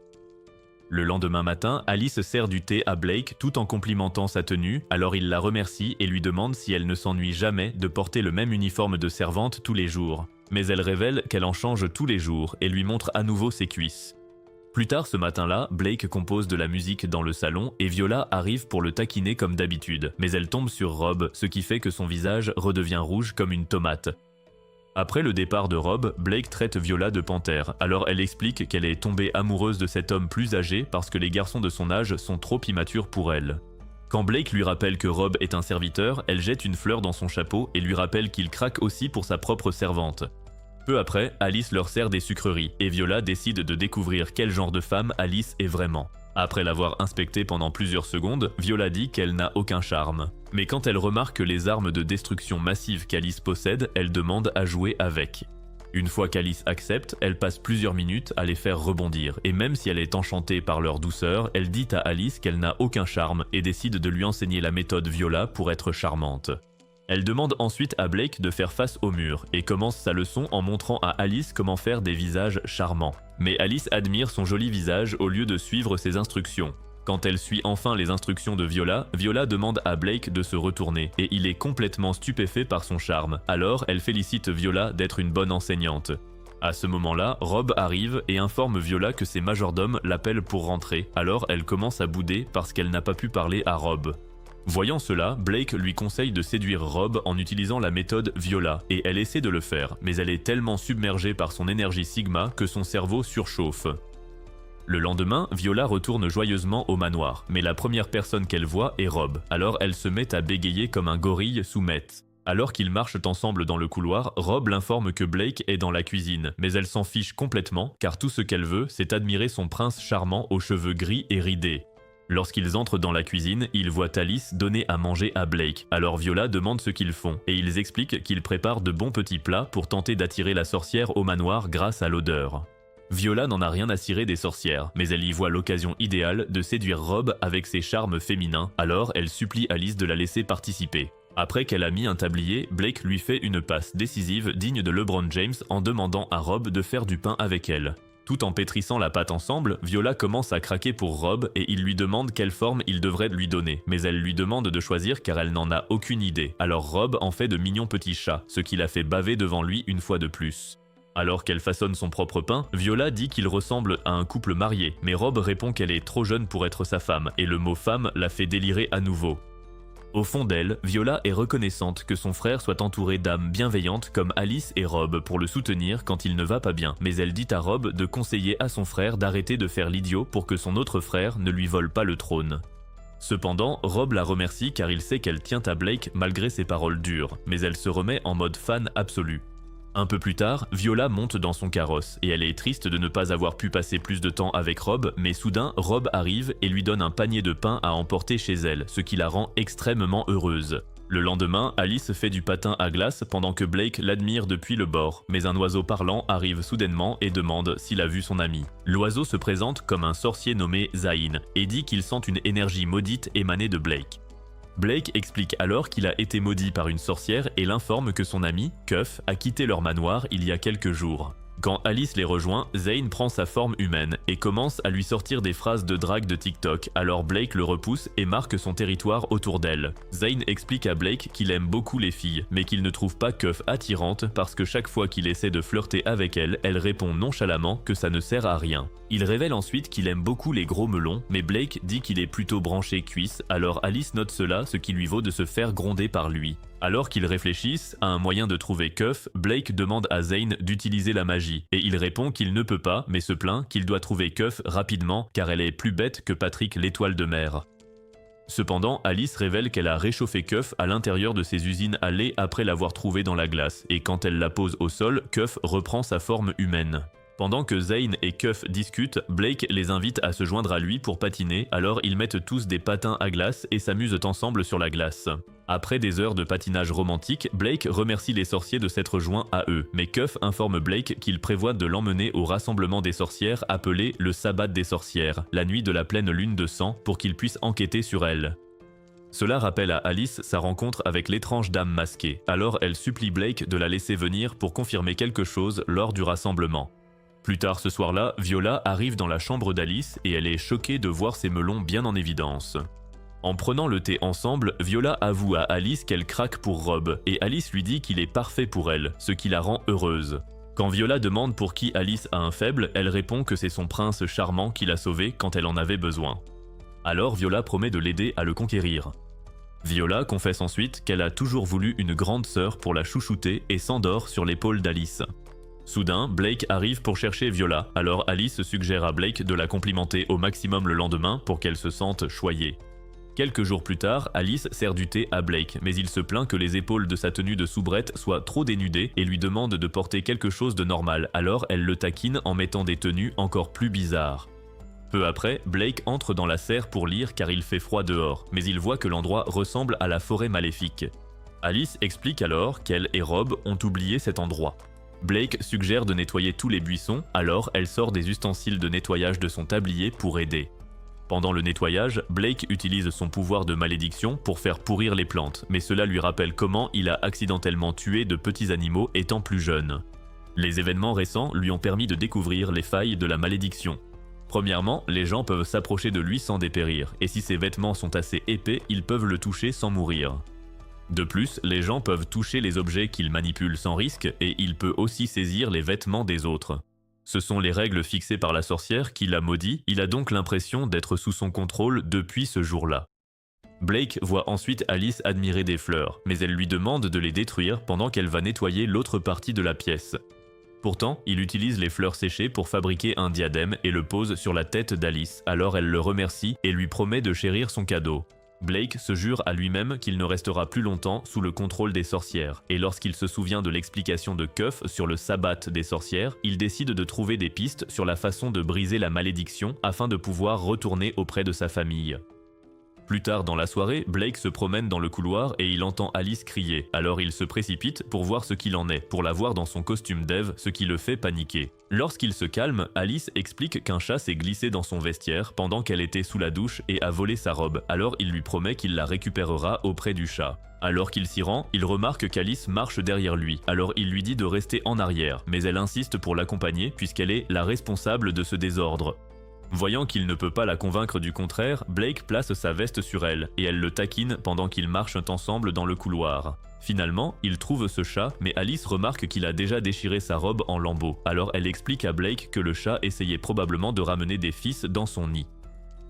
Le lendemain matin, Alice sert du thé à Blake tout en complimentant sa tenue, alors il la remercie et lui demande si elle ne s'ennuie jamais de porter le même uniforme de servante tous les jours. Mais elle révèle qu'elle en change tous les jours et lui montre à nouveau ses cuisses. Plus tard ce matin-là, Blake compose de la musique dans le salon et Viola arrive pour le taquiner comme d'habitude, mais elle tombe sur Rob, ce qui fait que son visage redevient rouge comme une tomate. Après le départ de Rob, Blake traite Viola de panthère, alors elle explique qu'elle est tombée amoureuse de cet homme plus âgé parce que les garçons de son âge sont trop immatures pour elle. Quand Blake lui rappelle que Rob est un serviteur, elle jette une fleur dans son chapeau et lui rappelle qu'il craque aussi pour sa propre servante. Peu après, Alice leur sert des sucreries, et Viola décide de découvrir quel genre de femme Alice est vraiment. Après l'avoir inspectée pendant plusieurs secondes, Viola dit qu'elle n'a aucun charme. Mais quand elle remarque les armes de destruction massive qu'Alice possède, elle demande à jouer avec. Une fois qu'Alice accepte, elle passe plusieurs minutes à les faire rebondir, et même si elle est enchantée par leur douceur, elle dit à Alice qu'elle n'a aucun charme et décide de lui enseigner la méthode Viola pour être charmante. Elle demande ensuite à Blake de faire face au mur et commence sa leçon en montrant à Alice comment faire des visages charmants. Mais Alice admire son joli visage au lieu de suivre ses instructions. Quand elle suit enfin les instructions de Viola, Viola demande à Blake de se retourner et il est complètement stupéfait par son charme. Alors elle félicite Viola d'être une bonne enseignante. À ce moment-là, Rob arrive et informe Viola que ses majordomes l'appellent pour rentrer. Alors elle commence à bouder parce qu'elle n'a pas pu parler à Rob. Voyant cela, Blake lui conseille de séduire Rob en utilisant la méthode Viola, et elle essaie de le faire, mais elle est tellement submergée par son énergie Sigma que son cerveau surchauffe. Le lendemain, Viola retourne joyeusement au manoir, mais la première personne qu'elle voit est Rob, alors elle se met à bégayer comme un gorille sous Met. Alors qu'ils marchent ensemble dans le couloir, Rob l'informe que Blake est dans la cuisine, mais elle s'en fiche complètement, car tout ce qu'elle veut, c'est admirer son prince charmant aux cheveux gris et ridés. Lorsqu'ils entrent dans la cuisine, ils voient Alice donner à manger à Blake, alors Viola demande ce qu'ils font, et ils expliquent qu'ils préparent de bons petits plats pour tenter d'attirer la sorcière au manoir grâce à l'odeur. Viola n'en a rien à cirer des sorcières, mais elle y voit l'occasion idéale de séduire Rob avec ses charmes féminins, alors elle supplie Alice de la laisser participer. Après qu'elle a mis un tablier, Blake lui fait une passe décisive digne de LeBron James en demandant à Rob de faire du pain avec elle. Tout en pétrissant la pâte ensemble, Viola commence à craquer pour Rob et il lui demande quelle forme il devrait lui donner. Mais elle lui demande de choisir car elle n'en a aucune idée. Alors Rob en fait de mignons petits chats, ce qui la fait baver devant lui une fois de plus. Alors qu'elle façonne son propre pain, Viola dit qu'il ressemble à un couple marié, mais Rob répond qu'elle est trop jeune pour être sa femme, et le mot femme la fait délirer à nouveau. Au fond d'elle, Viola est reconnaissante que son frère soit entouré d'âmes bienveillantes comme Alice et Rob pour le soutenir quand il ne va pas bien, mais elle dit à Rob de conseiller à son frère d'arrêter de faire l'idiot pour que son autre frère ne lui vole pas le trône. Cependant, Rob la remercie car il sait qu'elle tient à Blake malgré ses paroles dures, mais elle se remet en mode fan absolu. Un peu plus tard, Viola monte dans son carrosse et elle est triste de ne pas avoir pu passer plus de temps avec Rob, mais soudain, Rob arrive et lui donne un panier de pain à emporter chez elle, ce qui la rend extrêmement heureuse. Le lendemain, Alice fait du patin à glace pendant que Blake l'admire depuis le bord, mais un oiseau parlant arrive soudainement et demande s'il a vu son ami. L'oiseau se présente comme un sorcier nommé Zayn et dit qu'il sent une énergie maudite émaner de Blake. Blake explique alors qu'il a été maudit par une sorcière et l'informe que son ami, Cuff, a quitté leur manoir il y a quelques jours. Quand Alice les rejoint, Zayn prend sa forme humaine et commence à lui sortir des phrases de drague de TikTok, alors Blake le repousse et marque son territoire autour d'elle. Zayn explique à Blake qu'il aime beaucoup les filles, mais qu'il ne trouve pas Cuff attirante parce que chaque fois qu'il essaie de flirter avec elle, elle répond nonchalamment que ça ne sert à rien. Il révèle ensuite qu'il aime beaucoup les gros melons, mais Blake dit qu'il est plutôt branché cuisse, alors Alice note cela, ce qui lui vaut de se faire gronder par lui. Alors qu'ils réfléchissent à un moyen de trouver Cuff, Blake demande à Zayn d'utiliser la magie, et il répond qu'il ne peut pas, mais se plaint qu'il doit trouver Cuff rapidement car elle est plus bête que Patrick l'étoile de mer. Cependant, Alice révèle qu'elle a réchauffé Cuff à l'intérieur de ses usines à lait après l'avoir trouvé dans la glace, et quand elle la pose au sol, Cuff reprend sa forme humaine. Pendant que Zayn et Cuff discutent, Blake les invite à se joindre à lui pour patiner, alors ils mettent tous des patins à glace et s'amusent ensemble sur la glace. Après des heures de patinage romantique, Blake remercie les sorciers de s'être joints à eux, mais Cuff informe Blake qu'il prévoit de l'emmener au rassemblement des sorcières appelé le Sabbat des sorcières, la nuit de la pleine lune de sang, pour qu'il puisse enquêter sur elle. Cela rappelle à Alice sa rencontre avec l'étrange dame masquée, alors elle supplie Blake de la laisser venir pour confirmer quelque chose lors du rassemblement. Plus tard ce soir-là, Viola arrive dans la chambre d'Alice et elle est choquée de voir ses melons bien en évidence. En prenant le thé ensemble, Viola avoue à Alice qu'elle craque pour Rob et Alice lui dit qu'il est parfait pour elle, ce qui la rend heureuse. Quand Viola demande pour qui Alice a un faible, elle répond que c'est son prince charmant qui l'a sauvée quand elle en avait besoin. Alors Viola promet de l'aider à le conquérir. Viola confesse ensuite qu'elle a toujours voulu une grande sœur pour la chouchouter et s'endort sur l'épaule d'Alice. Soudain, Blake arrive pour chercher Viola, alors Alice suggère à Blake de la complimenter au maximum le lendemain pour qu'elle se sente choyée. Quelques jours plus tard, Alice sert du thé à Blake, mais il se plaint que les épaules de sa tenue de soubrette soient trop dénudées et lui demande de porter quelque chose de normal, alors elle le taquine en mettant des tenues encore plus bizarres. Peu après, Blake entre dans la serre pour lire car il fait froid dehors, mais il voit que l'endroit ressemble à la forêt maléfique. Alice explique alors qu'elle et Rob ont oublié cet endroit. Blake suggère de nettoyer tous les buissons, alors elle sort des ustensiles de nettoyage de son tablier pour aider. Pendant le nettoyage, Blake utilise son pouvoir de malédiction pour faire pourrir les plantes, mais cela lui rappelle comment il a accidentellement tué de petits animaux étant plus jeune. Les événements récents lui ont permis de découvrir les failles de la malédiction. Premièrement, les gens peuvent s'approcher de lui sans dépérir, et si ses vêtements sont assez épais, ils peuvent le toucher sans mourir. De plus, les gens peuvent toucher les objets qu'il manipule sans risque et il peut aussi saisir les vêtements des autres. Ce sont les règles fixées par la sorcière qui l'a maudit, il a donc l'impression d'être sous son contrôle depuis ce jour-là. Blake voit ensuite Alice admirer des fleurs, mais elle lui demande de les détruire pendant qu'elle va nettoyer l'autre partie de la pièce. Pourtant, il utilise les fleurs séchées pour fabriquer un diadème et le pose sur la tête d'Alice, alors elle le remercie et lui promet de chérir son cadeau. Blake se jure à lui-même qu'il ne restera plus longtemps sous le contrôle des sorcières, et lorsqu'il se souvient de l'explication de Cuff sur le sabbat des sorcières, il décide de trouver des pistes sur la façon de briser la malédiction afin de pouvoir retourner auprès de sa famille. Plus tard dans la soirée, Blake se promène dans le couloir et il entend Alice crier, alors il se précipite pour voir ce qu'il en est, pour la voir dans son costume d'Ève, ce qui le fait paniquer. Lorsqu'il se calme, Alice explique qu'un chat s'est glissé dans son vestiaire pendant qu'elle était sous la douche et a volé sa robe, alors il lui promet qu'il la récupérera auprès du chat. Alors qu'il s'y rend, il remarque qu'Alice marche derrière lui, alors il lui dit de rester en arrière, mais elle insiste pour l'accompagner puisqu'elle est la responsable de ce désordre. Voyant qu'il ne peut pas la convaincre du contraire, Blake place sa veste sur elle, et elle le taquine pendant qu'ils marchent ensemble dans le couloir. Finalement, il trouve ce chat, mais Alice remarque qu'il a déjà déchiré sa robe en lambeaux, alors elle explique à Blake que le chat essayait probablement de ramener des fils dans son nid.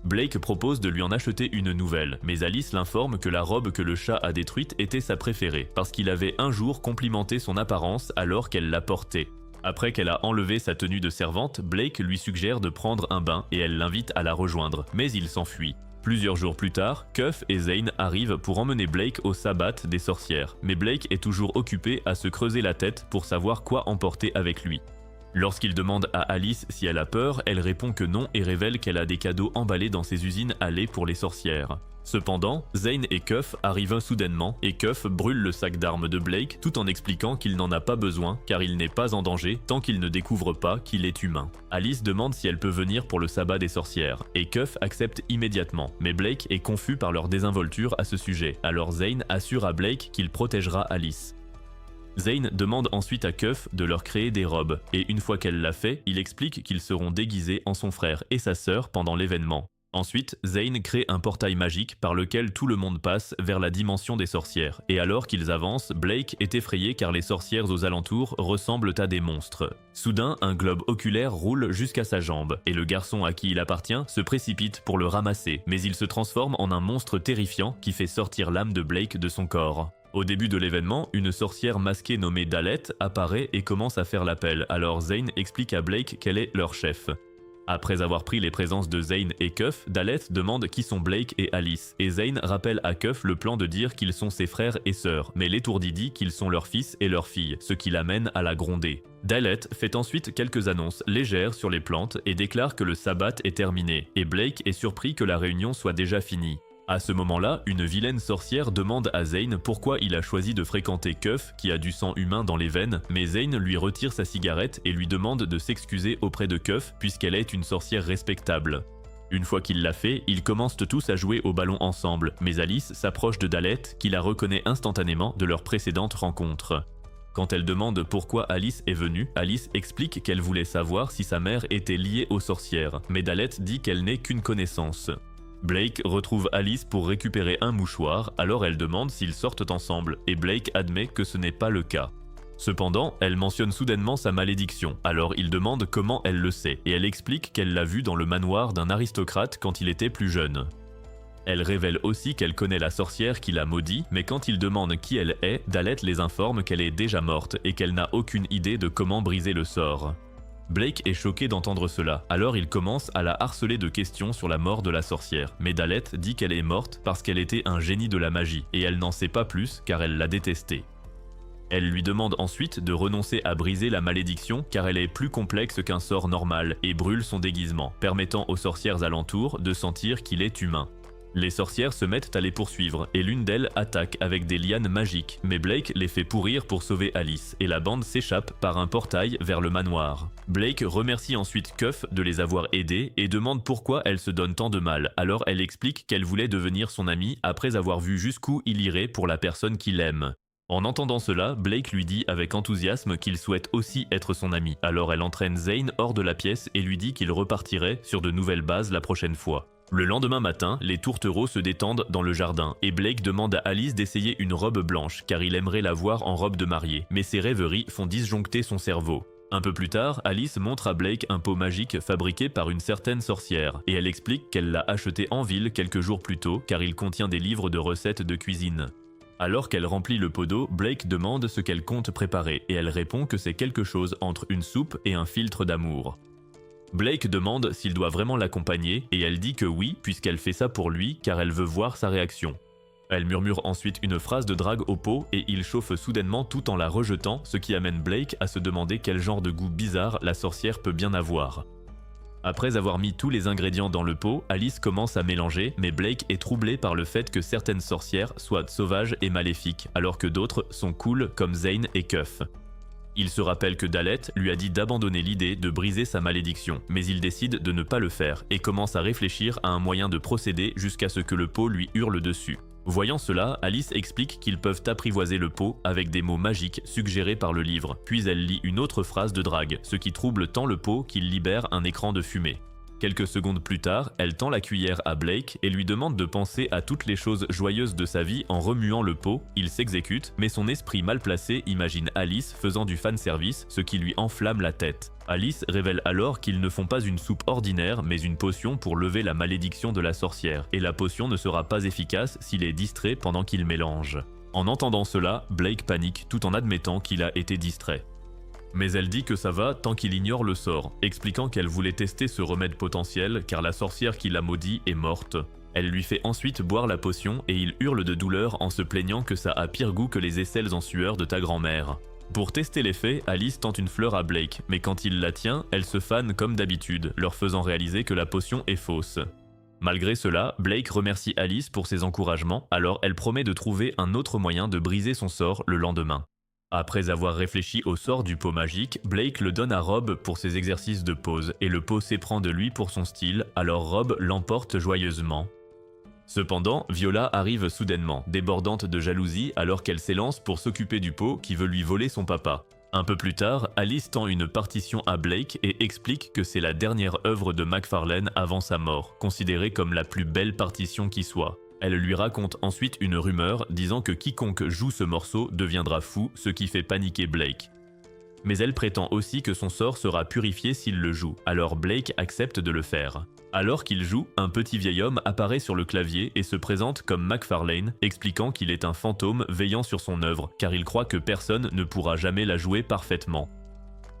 Blake propose de lui en acheter une nouvelle, mais Alice l'informe que la robe que le chat a détruite était sa préférée, parce qu'il avait un jour complimenté son apparence alors qu'elle la portait. Après qu'elle a enlevé sa tenue de servante, Blake lui suggère de prendre un bain et elle l'invite à la rejoindre, mais il s'enfuit. Plusieurs jours plus tard, Cuff et Zane arrivent pour emmener Blake au sabbat des sorcières, mais Blake est toujours occupé à se creuser la tête pour savoir quoi emporter avec lui. Lorsqu'il demande à Alice si elle a peur, elle répond que non et révèle qu'elle a des cadeaux emballés dans ses usines à lait pour les sorcières. Cependant, Zane et Cuff arrivent soudainement et Cuff brûle le sac d'armes de Blake tout en expliquant qu'il n'en a pas besoin car il n'est pas en danger tant qu'il ne découvre pas qu'il est humain. Alice demande si elle peut venir pour le sabbat des sorcières et Cuff accepte immédiatement, mais Blake est confus par leur désinvolture à ce sujet, alors Zane assure à Blake qu'il protégera Alice. Zane demande ensuite à Cuff de leur créer des robes, et une fois qu'elle l'a fait, il explique qu'ils seront déguisés en son frère et sa sœur pendant l'événement. Ensuite, Zane crée un portail magique par lequel tout le monde passe vers la dimension des sorcières, et alors qu'ils avancent, Blake est effrayé car les sorcières aux alentours ressemblent à des monstres. Soudain, un globe oculaire roule jusqu'à sa jambe, et le garçon à qui il appartient se précipite pour le ramasser, mais il se transforme en un monstre terrifiant qui fait sortir l'âme de Blake de son corps. Au début de l'événement, une sorcière masquée nommée Daleth apparaît et commence à faire l'appel, alors Zane explique à Blake qu'elle est leur chef. Après avoir pris les présences de Zane et Cuff, Daleth demande qui sont Blake et Alice, et Zane rappelle à Cuff le plan de dire qu'ils sont ses frères et sœurs, mais l'étourdi dit qu'ils sont leurs fils et leurs filles, ce qui l'amène à la gronder. Daleth fait ensuite quelques annonces légères sur les plantes et déclare que le sabbat est terminé, et Blake est surpris que la réunion soit déjà finie. À ce moment-là, une vilaine sorcière demande à Zane pourquoi il a choisi de fréquenter Cuff, qui a du sang humain dans les veines, mais Zane lui retire sa cigarette et lui demande de s'excuser auprès de Cuff puisqu'elle est une sorcière respectable. Une fois qu'il l'a fait, ils commencent tous à jouer au ballon ensemble, mais Alice s'approche de Daleth, qui la reconnaît instantanément de leur précédente rencontre. Quand elle demande pourquoi Alice est venue, Alice explique qu'elle voulait savoir si sa mère était liée aux sorcières, mais Daleth dit qu'elle n'est qu'une connaissance. Blake retrouve Alice pour récupérer un mouchoir, alors elle demande s'ils sortent ensemble, et Blake admet que ce n'est pas le cas. Cependant, elle mentionne soudainement sa malédiction, alors il demande comment elle le sait, et elle explique qu'elle l'a vu dans le manoir d'un aristocrate quand il était plus jeune. Elle révèle aussi qu'elle connaît la sorcière qui l'a maudit, mais quand il demande qui elle est, Daleth les informe qu'elle est déjà morte et qu'elle n'a aucune idée de comment briser le sort. Blake est choqué d'entendre cela, alors il commence à la harceler de questions sur la mort de la sorcière, mais Daleth dit qu'elle est morte parce qu'elle était un génie de la magie, et elle n'en sait pas plus car elle l'a détestée. Elle lui demande ensuite de renoncer à briser la malédiction car elle est plus complexe qu'un sort normal, et brûle son déguisement, permettant aux sorcières alentours de sentir qu'il est humain. Les sorcières se mettent à les poursuivre, et l'une d'elles attaque avec des lianes magiques, mais Blake les fait pourrir pour sauver Alice, et la bande s'échappe par un portail vers le manoir. Blake remercie ensuite Cuff de les avoir aidés et demande pourquoi elle se donne tant de mal, alors elle explique qu'elle voulait devenir son amie après avoir vu jusqu'où il irait pour la personne qu'il aime. En entendant cela, Blake lui dit avec enthousiasme qu'il souhaite aussi être son ami, alors elle entraîne Zane hors de la pièce et lui dit qu'il repartirait sur de nouvelles bases la prochaine fois. Le lendemain matin, les tourtereaux se détendent dans le jardin et Blake demande à Alice d'essayer une robe blanche car il aimerait la voir en robe de mariée, mais ses rêveries font disjoncter son cerveau. Un peu plus tard, Alice montre à Blake un pot magique fabriqué par une certaine sorcière et elle explique qu'elle l'a acheté en ville quelques jours plus tôt car il contient des livres de recettes de cuisine. Alors qu'elle remplit le pot d'eau, Blake demande ce qu'elle compte préparer et elle répond que c'est quelque chose entre une soupe et un filtre d'amour. Blake demande s'il doit vraiment l'accompagner et elle dit que oui puisqu'elle fait ça pour lui car elle veut voir sa réaction. Elle murmure ensuite une phrase de drague au pot et il chauffe soudainement tout en la rejetant, ce qui amène Blake à se demander quel genre de goût bizarre la sorcière peut bien avoir. Après avoir mis tous les ingrédients dans le pot, Alice commence à mélanger, mais Blake est troublé par le fait que certaines sorcières soient sauvages et maléfiques, alors que d'autres sont cool comme Zane et Cuff. Il se rappelle que Daleth lui a dit d'abandonner l'idée de briser sa malédiction, mais il décide de ne pas le faire et commence à réfléchir à un moyen de procéder jusqu'à ce que le pot lui hurle dessus. Voyant cela, Alice explique qu'ils peuvent apprivoiser le pot avec des mots magiques suggérés par le livre, puis elle lit une autre phrase de drague, ce qui trouble tant le pot qu'il libère un écran de fumée. Quelques secondes plus tard, elle tend la cuillère à Blake et lui demande de penser à toutes les choses joyeuses de sa vie en remuant le pot. Il s'exécute, mais son esprit mal placé imagine Alice faisant du fanservice, ce qui lui enflamme la tête. Alice révèle alors qu'ils ne font pas une soupe ordinaire, mais une potion pour lever la malédiction de la sorcière, et la potion ne sera pas efficace s'il est distrait pendant qu'il mélange. En entendant cela, Blake panique tout en admettant qu'il a été distrait. Mais elle dit que ça va tant qu'il ignore le sort, expliquant qu'elle voulait tester ce remède potentiel car la sorcière qui l'a maudit est morte. Elle lui fait ensuite boire la potion et il hurle de douleur en se plaignant que ça a pire goût que les aisselles en sueur de ta grand-mère. Pour tester l'effet, Alice tente une fleur à Blake, mais quand il la tient, elle se fane comme d'habitude, leur faisant réaliser que la potion est fausse. Malgré cela, Blake remercie Alice pour ses encouragements, alors elle promet de trouver un autre moyen de briser son sort le lendemain. Après avoir réfléchi au sort du pot magique, Blake le donne à Rob pour ses exercices de pose, et le pot s'éprend de lui pour son style, alors Rob l'emporte joyeusement. Cependant, Viola arrive soudainement, débordante de jalousie alors qu'elle s'élance pour s'occuper du pot qui veut lui voler son papa. Un peu plus tard, Alice tend une partition à Blake et explique que c'est la dernière œuvre de McFarlane avant sa mort, considérée comme la plus belle partition qui soit. Elle lui raconte ensuite une rumeur disant que quiconque joue ce morceau deviendra fou, ce qui fait paniquer Blake. Mais elle prétend aussi que son sort sera purifié s'il le joue, alors Blake accepte de le faire. Alors qu'il joue, un petit vieil homme apparaît sur le clavier et se présente comme McFarlane, expliquant qu'il est un fantôme veillant sur son œuvre, car il croit que personne ne pourra jamais la jouer parfaitement.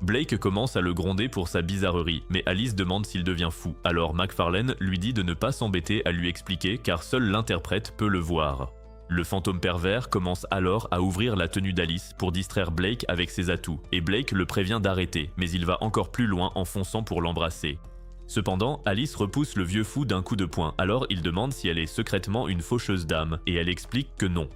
Blake commence à le gronder pour sa bizarrerie, mais Alice demande s'il devient fou, alors McFarlane lui dit de ne pas s'embêter à lui expliquer car seul l'interprète peut le voir. Le fantôme pervers commence alors à ouvrir la tenue d'Alice pour distraire Blake avec ses atouts, et Blake le prévient d'arrêter, mais il va encore plus loin en fonçant pour l'embrasser. Cependant, Alice repousse le vieux fou d'un coup de poing, alors il demande si elle est secrètement une faucheuse d'âme, et elle explique que non.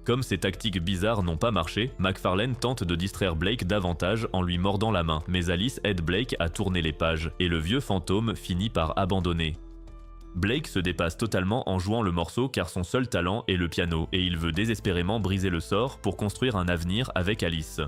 Comme ces tactiques bizarres n'ont pas marché, McFarlane tente de distraire Blake davantage en lui mordant la main, mais Alice aide Blake à tourner les pages, et le vieux fantôme finit par abandonner. Blake se dépasse totalement en jouant le morceau car son seul talent est le piano, et il veut désespérément briser le sort pour construire un avenir avec Alice.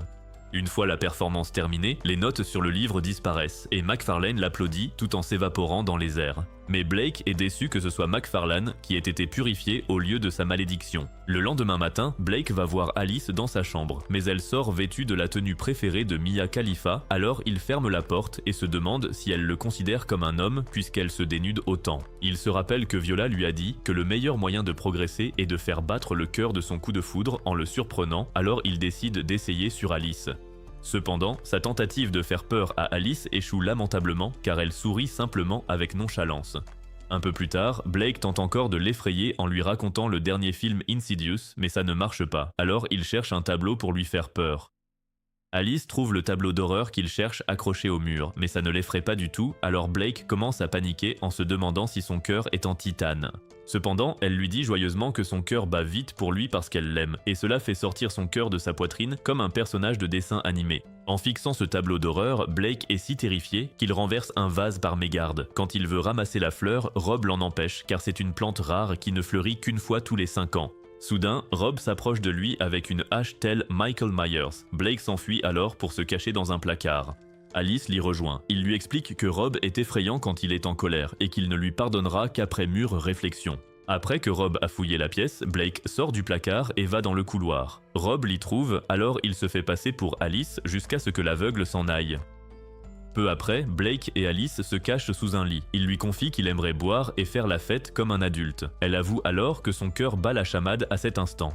Une fois la performance terminée, les notes sur le livre disparaissent et McFarlane l'applaudit tout en s'évaporant dans les airs. Mais Blake est déçu que ce soit McFarlane qui ait été purifié au lieu de sa malédiction. Le lendemain matin, Blake va voir Alice dans sa chambre, mais elle sort vêtue de la tenue préférée de Mia Khalifa, alors il ferme la porte et se demande si elle le considère comme un homme puisqu'elle se dénude autant. Il se rappelle que Viola lui a dit que le meilleur moyen de progresser est de faire battre le cœur de son coup de foudre en le surprenant, alors il décide d'essayer sur Alice. Cependant, sa tentative de faire peur à Alice échoue lamentablement car elle sourit simplement avec nonchalance. Un peu plus tard, Blake tente encore de l'effrayer en lui racontant le dernier film Insidious, mais ça ne marche pas, alors il cherche un tableau pour lui faire peur. Alice trouve le tableau d'horreur qu'il cherche accroché au mur, mais ça ne l'effraie pas du tout, alors Blake commence à paniquer en se demandant si son cœur est en titane. Cependant, elle lui dit joyeusement que son cœur bat vite pour lui parce qu'elle l'aime, et cela fait sortir son cœur de sa poitrine comme un personnage de dessin animé. En fixant ce tableau d'horreur, Blake est si terrifié qu'il renverse un vase par mégarde. Quand il veut ramasser la fleur, Rob l'en empêche car c'est une plante rare qui ne fleurit qu'une fois tous les 5 ans. Soudain, Rob s'approche de lui avec une hache telle Michael Myers. Blake s'enfuit alors pour se cacher dans un placard. Alice l'y rejoint. Il lui explique que Rob est effrayant quand il est en colère et qu'il ne lui pardonnera qu'après mûre réflexion. Après que Rob a fouillé la pièce, Blake sort du placard et va dans le couloir. Rob l'y trouve, alors il se fait passer pour Alice jusqu'à ce que l'aveugle s'en aille. Peu après, Blake et Alice se cachent sous un lit. Il lui confie qu'il aimerait boire et faire la fête comme un adulte. Elle avoue alors que son cœur bat la chamade à cet instant.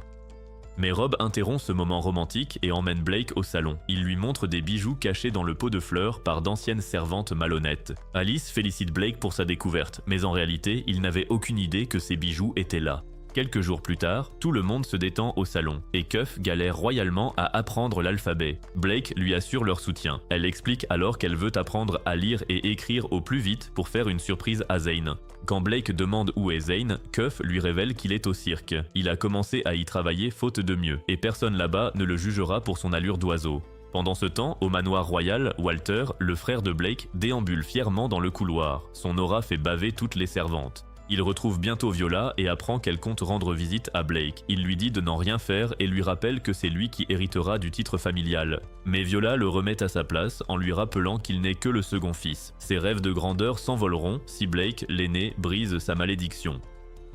Mais Rob interrompt ce moment romantique et emmène Blake au salon. Il lui montre des bijoux cachés dans le pot de fleurs par d'anciennes servantes malhonnêtes. Alice félicite Blake pour sa découverte, mais en réalité, il n'avait aucune idée que ces bijoux étaient là. Quelques jours plus tard, tout le monde se détend au salon, et Cuff galère royalement à apprendre l'alphabet. Blake lui assure leur soutien. Elle explique alors qu'elle veut apprendre à lire et écrire au plus vite pour faire une surprise à Zane. Quand Blake demande où est Zane, Cuff lui révèle qu'il est au cirque. Il a commencé à y travailler faute de mieux, et personne là-bas ne le jugera pour son allure d'oiseau. Pendant ce temps, au manoir royal, Walter, le frère de Blake, déambule fièrement dans le couloir. Son aura fait baver toutes les servantes. Il retrouve bientôt Viola et apprend qu'elle compte rendre visite à Blake. Il lui dit de n'en rien faire et lui rappelle que c'est lui qui héritera du titre familial. Mais Viola le remet à sa place en lui rappelant qu'il n'est que le second fils. Ses rêves de grandeur s'envoleront si Blake, l'aîné, brise sa malédiction.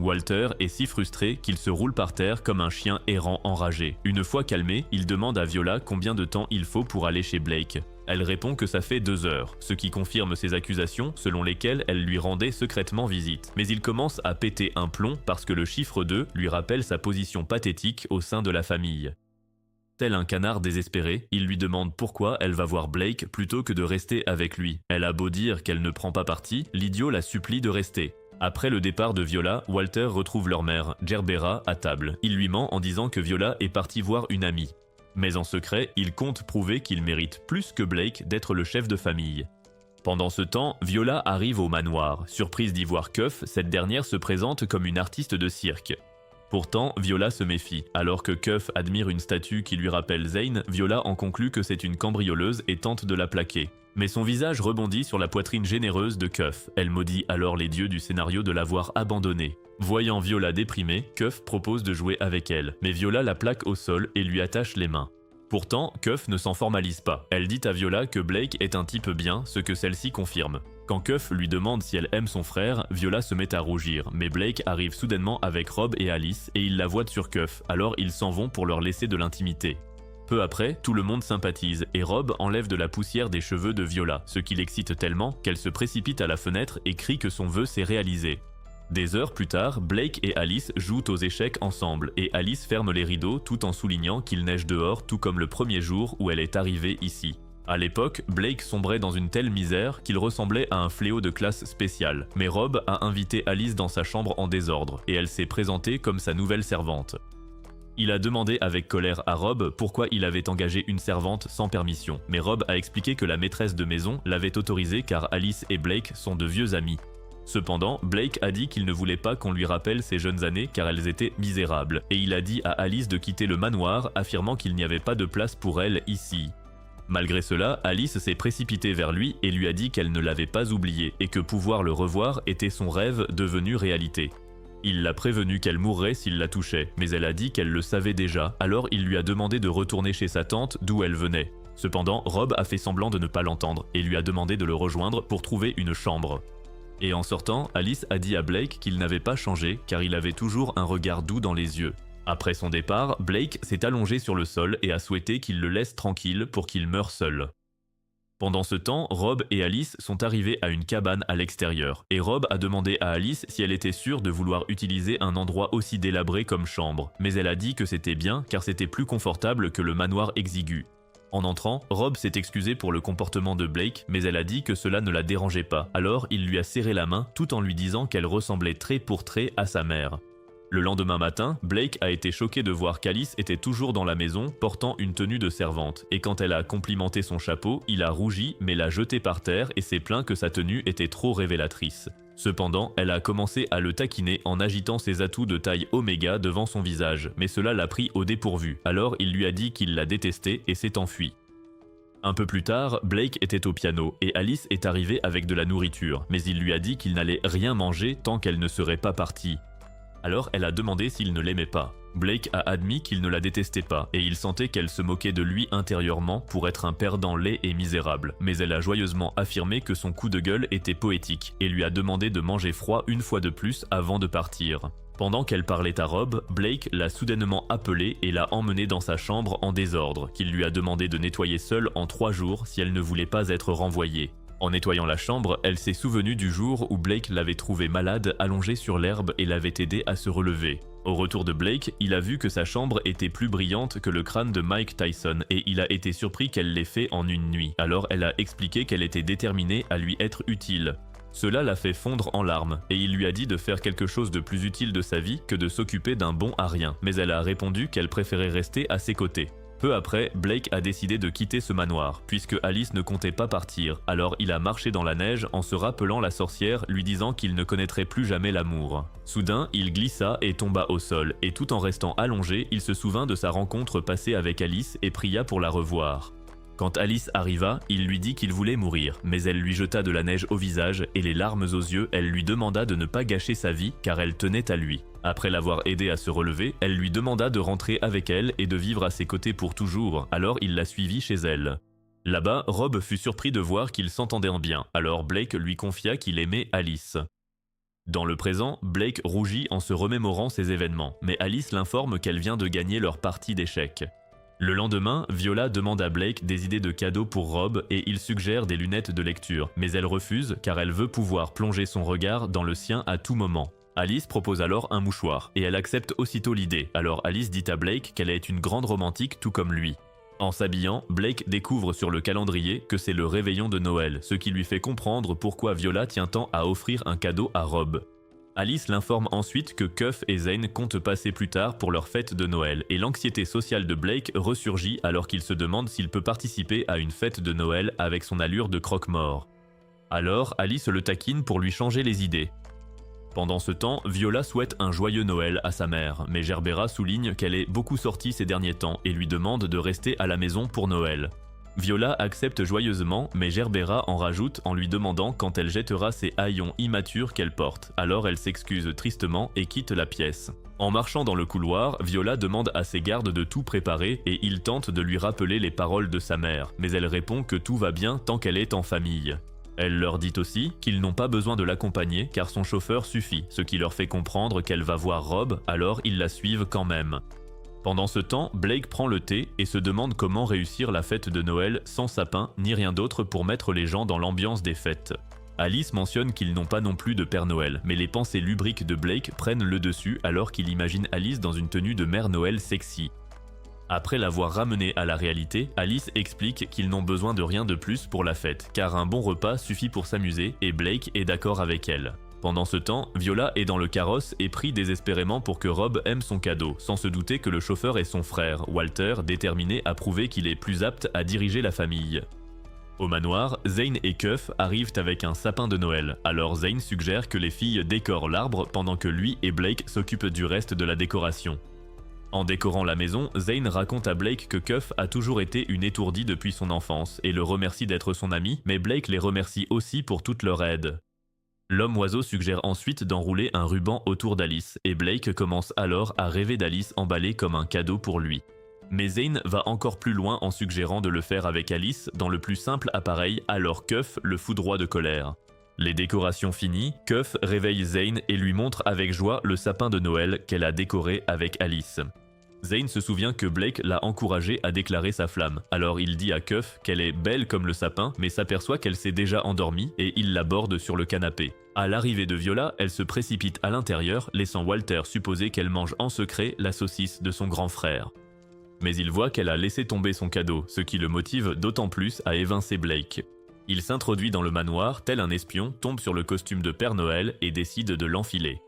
Walter est si frustré qu'il se roule par terre comme un chien errant enragé. Une fois calmé, il demande à Viola combien de temps il faut pour aller chez Blake. Elle répond que ça fait 2 heures, ce qui confirme ses accusations selon lesquelles elle lui rendait secrètement visite. Mais il commence à péter un plomb parce que le chiffre 2 lui rappelle sa position pathétique au sein de la famille. Tel un canard désespéré, il lui demande pourquoi elle va voir Blake plutôt que de rester avec lui. Elle a beau dire qu'elle ne prend pas parti, l'idiot la supplie de rester. Après le départ de Viola, Walter retrouve leur mère, Gerbera, à table. Il lui ment en disant que Viola est partie voir une amie. Mais en secret, il compte prouver qu'il mérite plus que Blake d'être le chef de famille. Pendant ce temps, Viola arrive au manoir. Surprise d'y voir Cuff, cette dernière se présente comme une artiste de cirque. Pourtant, Viola se méfie. Alors que Cuff admire une statue qui lui rappelle Zane, Viola en conclut que c'est une cambrioleuse et tente de la plaquer. Mais son visage rebondit sur la poitrine généreuse de Cuff. Elle maudit alors les dieux du scénario de l'avoir abandonnée. Voyant Viola déprimée, Cuff propose de jouer avec elle, mais Viola la plaque au sol et lui attache les mains. Pourtant, Cuff ne s'en formalise pas. Elle dit à Viola que Blake est un type bien, ce que celle-ci confirme. Quand Cuff lui demande si elle aime son frère, Viola se met à rougir, mais Blake arrive soudainement avec Rob et Alice et il la voit sur Cuff, alors ils s'en vont pour leur laisser de l'intimité. Peu après, tout le monde sympathise et Rob enlève de la poussière des cheveux de Viola, ce qui l'excite tellement qu'elle se précipite à la fenêtre et crie que son vœu s'est réalisé. Des heures plus tard, Blake et Alice jouent aux échecs ensemble et Alice ferme les rideaux tout en soulignant qu'il neige dehors tout comme le premier jour où elle est arrivée ici. À l'époque, Blake sombrait dans une telle misère qu'il ressemblait à un fléau de classe spéciale, mais Rob a invité Alice dans sa chambre en désordre et elle s'est présentée comme sa nouvelle servante. Il a demandé avec colère à Rob pourquoi il avait engagé une servante sans permission, mais Rob a expliqué que la maîtresse de maison l'avait autorisé car Alice et Blake sont de vieux amis. Cependant, Blake a dit qu'il ne voulait pas qu'on lui rappelle ses jeunes années car elles étaient misérables, et il a dit à Alice de quitter le manoir, affirmant qu'il n'y avait pas de place pour elle ici. Malgré cela, Alice s'est précipitée vers lui et lui a dit qu'elle ne l'avait pas oublié et que pouvoir le revoir était son rêve devenu réalité. Il l'a prévenue qu'elle mourrait s'il la touchait, mais elle a dit qu'elle le savait déjà, alors il lui a demandé de retourner chez sa tante d'où elle venait. Cependant, Rob a fait semblant de ne pas l'entendre et lui a demandé de le rejoindre pour trouver une chambre. Et en sortant, Alice a dit à Blake qu'il n'avait pas changé car il avait toujours un regard doux dans les yeux. Après son départ, Blake s'est allongé sur le sol et a souhaité qu'il le laisse tranquille pour qu'il meure seul. Pendant ce temps, Rob et Alice sont arrivés à une cabane à l'extérieur, et Rob a demandé à Alice si elle était sûre de vouloir utiliser un endroit aussi délabré comme chambre, mais elle a dit que c'était bien car c'était plus confortable que le manoir exigu. En entrant, Rob s'est excusé pour le comportement de Blake, mais elle a dit que cela ne la dérangeait pas, alors il lui a serré la main tout en lui disant qu'elle ressemblait trait pour trait à sa mère. Le lendemain matin, Blake a été choqué de voir qu'Alice était toujours dans la maison portant une tenue de servante, et quand elle a complimenté son chapeau, il a rougi mais l'a jeté par terre et s'est plaint que sa tenue était trop révélatrice. Cependant, elle a commencé à le taquiner en agitant ses atouts de taille oméga devant son visage, mais cela l'a pris au dépourvu, alors il lui a dit qu'il la détestait et s'est enfui. Un peu plus tard, Blake était au piano et Alice est arrivée avec de la nourriture, mais il lui a dit qu'il n'allait rien manger tant qu'elle ne serait pas partie. Alors elle a demandé s'il ne l'aimait pas. Blake a admis qu'il ne la détestait pas et il sentait qu'elle se moquait de lui intérieurement pour être un perdant laid et misérable, mais elle a joyeusement affirmé que son coup de gueule était poétique et lui a demandé de manger froid une fois de plus avant de partir. Pendant qu'elle parlait à Rob, Blake l'a soudainement appelée et l'a emmenée dans sa chambre en désordre, qu'il lui a demandé de nettoyer seule en 3 jours si elle ne voulait pas être renvoyée. En nettoyant la chambre, elle s'est souvenue du jour où Blake l'avait trouvée malade allongée sur l'herbe et l'avait aidé à se relever. Au retour de Blake, il a vu que sa chambre était plus brillante que le crâne de Mike Tyson et il a été surpris qu'elle l'ait fait en une nuit. Alors elle a expliqué qu'elle était déterminée à lui être utile. Cela l'a fait fondre en larmes et il lui a dit de faire quelque chose de plus utile de sa vie que de s'occuper d'un bon à rien, mais elle a répondu qu'elle préférait rester à ses côtés. Peu après, Blake a décidé de quitter ce manoir, puisque Alice ne comptait pas partir, alors il a marché dans la neige en se rappelant la sorcière lui disant qu'il ne connaîtrait plus jamais l'amour. Soudain, il glissa et tomba au sol, et tout en restant allongé, il se souvint de sa rencontre passée avec Alice et pria pour la revoir. Quand Alice arriva, il lui dit qu'il voulait mourir, mais elle lui jeta de la neige au visage et les larmes aux yeux, elle lui demanda de ne pas gâcher sa vie car elle tenait à lui. Après l'avoir aidé à se relever, elle lui demanda de rentrer avec elle et de vivre à ses côtés pour toujours, alors il la suivit chez elle. Là-bas, Rob fut surpris de voir qu'ils s'entendaient bien, alors Blake lui confia qu'il aimait Alice. Dans le présent, Blake rougit en se remémorant ces événements, mais Alice l'informe qu'elle vient de gagner leur partie d'échecs. Le lendemain, Viola demande à Blake des idées de cadeaux pour Rob et il suggère des lunettes de lecture, mais elle refuse car elle veut pouvoir plonger son regard dans le sien à tout moment. Alice propose alors un mouchoir et elle accepte aussitôt l'idée, alors Alice dit à Blake qu'elle est une grande romantique tout comme lui. En s'habillant, Blake découvre sur le calendrier que c'est le réveillon de Noël, ce qui lui fait comprendre pourquoi Viola tient tant à offrir un cadeau à Rob. Alice l'informe ensuite que Cuff et Zane comptent passer plus tard pour leur fête de Noël, et l'anxiété sociale de Blake ressurgit alors qu'il se demande s'il peut participer à une fête de Noël avec son allure de croque-mort. Alors, Alice le taquine pour lui changer les idées. Pendant ce temps, Viola souhaite un joyeux Noël à sa mère, mais Gerbera souligne qu'elle est beaucoup sortie ces derniers temps et lui demande de rester à la maison pour Noël. Viola accepte joyeusement, mais Gerbera en rajoute en lui demandant quand elle jettera ces haillons immatures qu'elle porte. Alors elle s'excuse tristement et quitte la pièce. En marchant dans le couloir, Viola demande à ses gardes de tout préparer et ils tentent de lui rappeler les paroles de sa mère, mais elle répond que tout va bien tant qu'elle est en famille. Elle leur dit aussi qu'ils n'ont pas besoin de l'accompagner car son chauffeur suffit, ce qui leur fait comprendre qu'elle va voir Rob, alors ils la suivent quand même. Pendant ce temps, Blake prend le thé et se demande comment réussir la fête de Noël sans sapin ni rien d'autre pour mettre les gens dans l'ambiance des fêtes. Alice mentionne qu'ils n'ont pas non plus de Père Noël, mais les pensées lubriques de Blake prennent le dessus alors qu'il imagine Alice dans une tenue de Mère Noël sexy. Après l'avoir ramenée à la réalité, Alice explique qu'ils n'ont besoin de rien de plus pour la fête, car un bon repas suffit pour s'amuser et Blake est d'accord avec elle. Pendant ce temps, Viola est dans le carrosse et prie désespérément pour que Rob aime son cadeau, sans se douter que le chauffeur est son frère, Walter, déterminé à prouver qu'il est plus apte à diriger la famille. Au manoir, Zane et Cuff arrivent avec un sapin de Noël, alors Zane suggère que les filles décorent l'arbre pendant que lui et Blake s'occupent du reste de la décoration. En décorant la maison, Zane raconte à Blake que Cuff a toujours été une étourdie depuis son enfance et le remercie d'être son ami, mais Blake les remercie aussi pour toute leur aide. L'homme-oiseau suggère ensuite d'enrouler un ruban autour d'Alice, et Blake commence alors à rêver d'Alice emballée comme un cadeau pour lui. Mais Zane va encore plus loin en suggérant de le faire avec Alice dans le plus simple appareil, alors Cuff le foudroie de colère. Les décorations finies, Cuff réveille Zane et lui montre avec joie le sapin de Noël qu'elle a décoré avec Alice. Zane se souvient que Blake l'a encouragé à déclarer sa flamme, alors il dit à Cuff qu'elle est belle comme le sapin, mais s'aperçoit qu'elle s'est déjà endormie et il l'aborde sur le canapé. À l'arrivée de Viola, elle se précipite à l'intérieur, laissant Walter supposer qu'elle mange en secret la saucisse de son grand frère. Mais il voit qu'elle a laissé tomber son cadeau, ce qui le motive d'autant plus à évincer Blake. Il s'introduit dans le manoir, tel un espion, tombe sur le costume de Père Noël et décide de l'enfiler.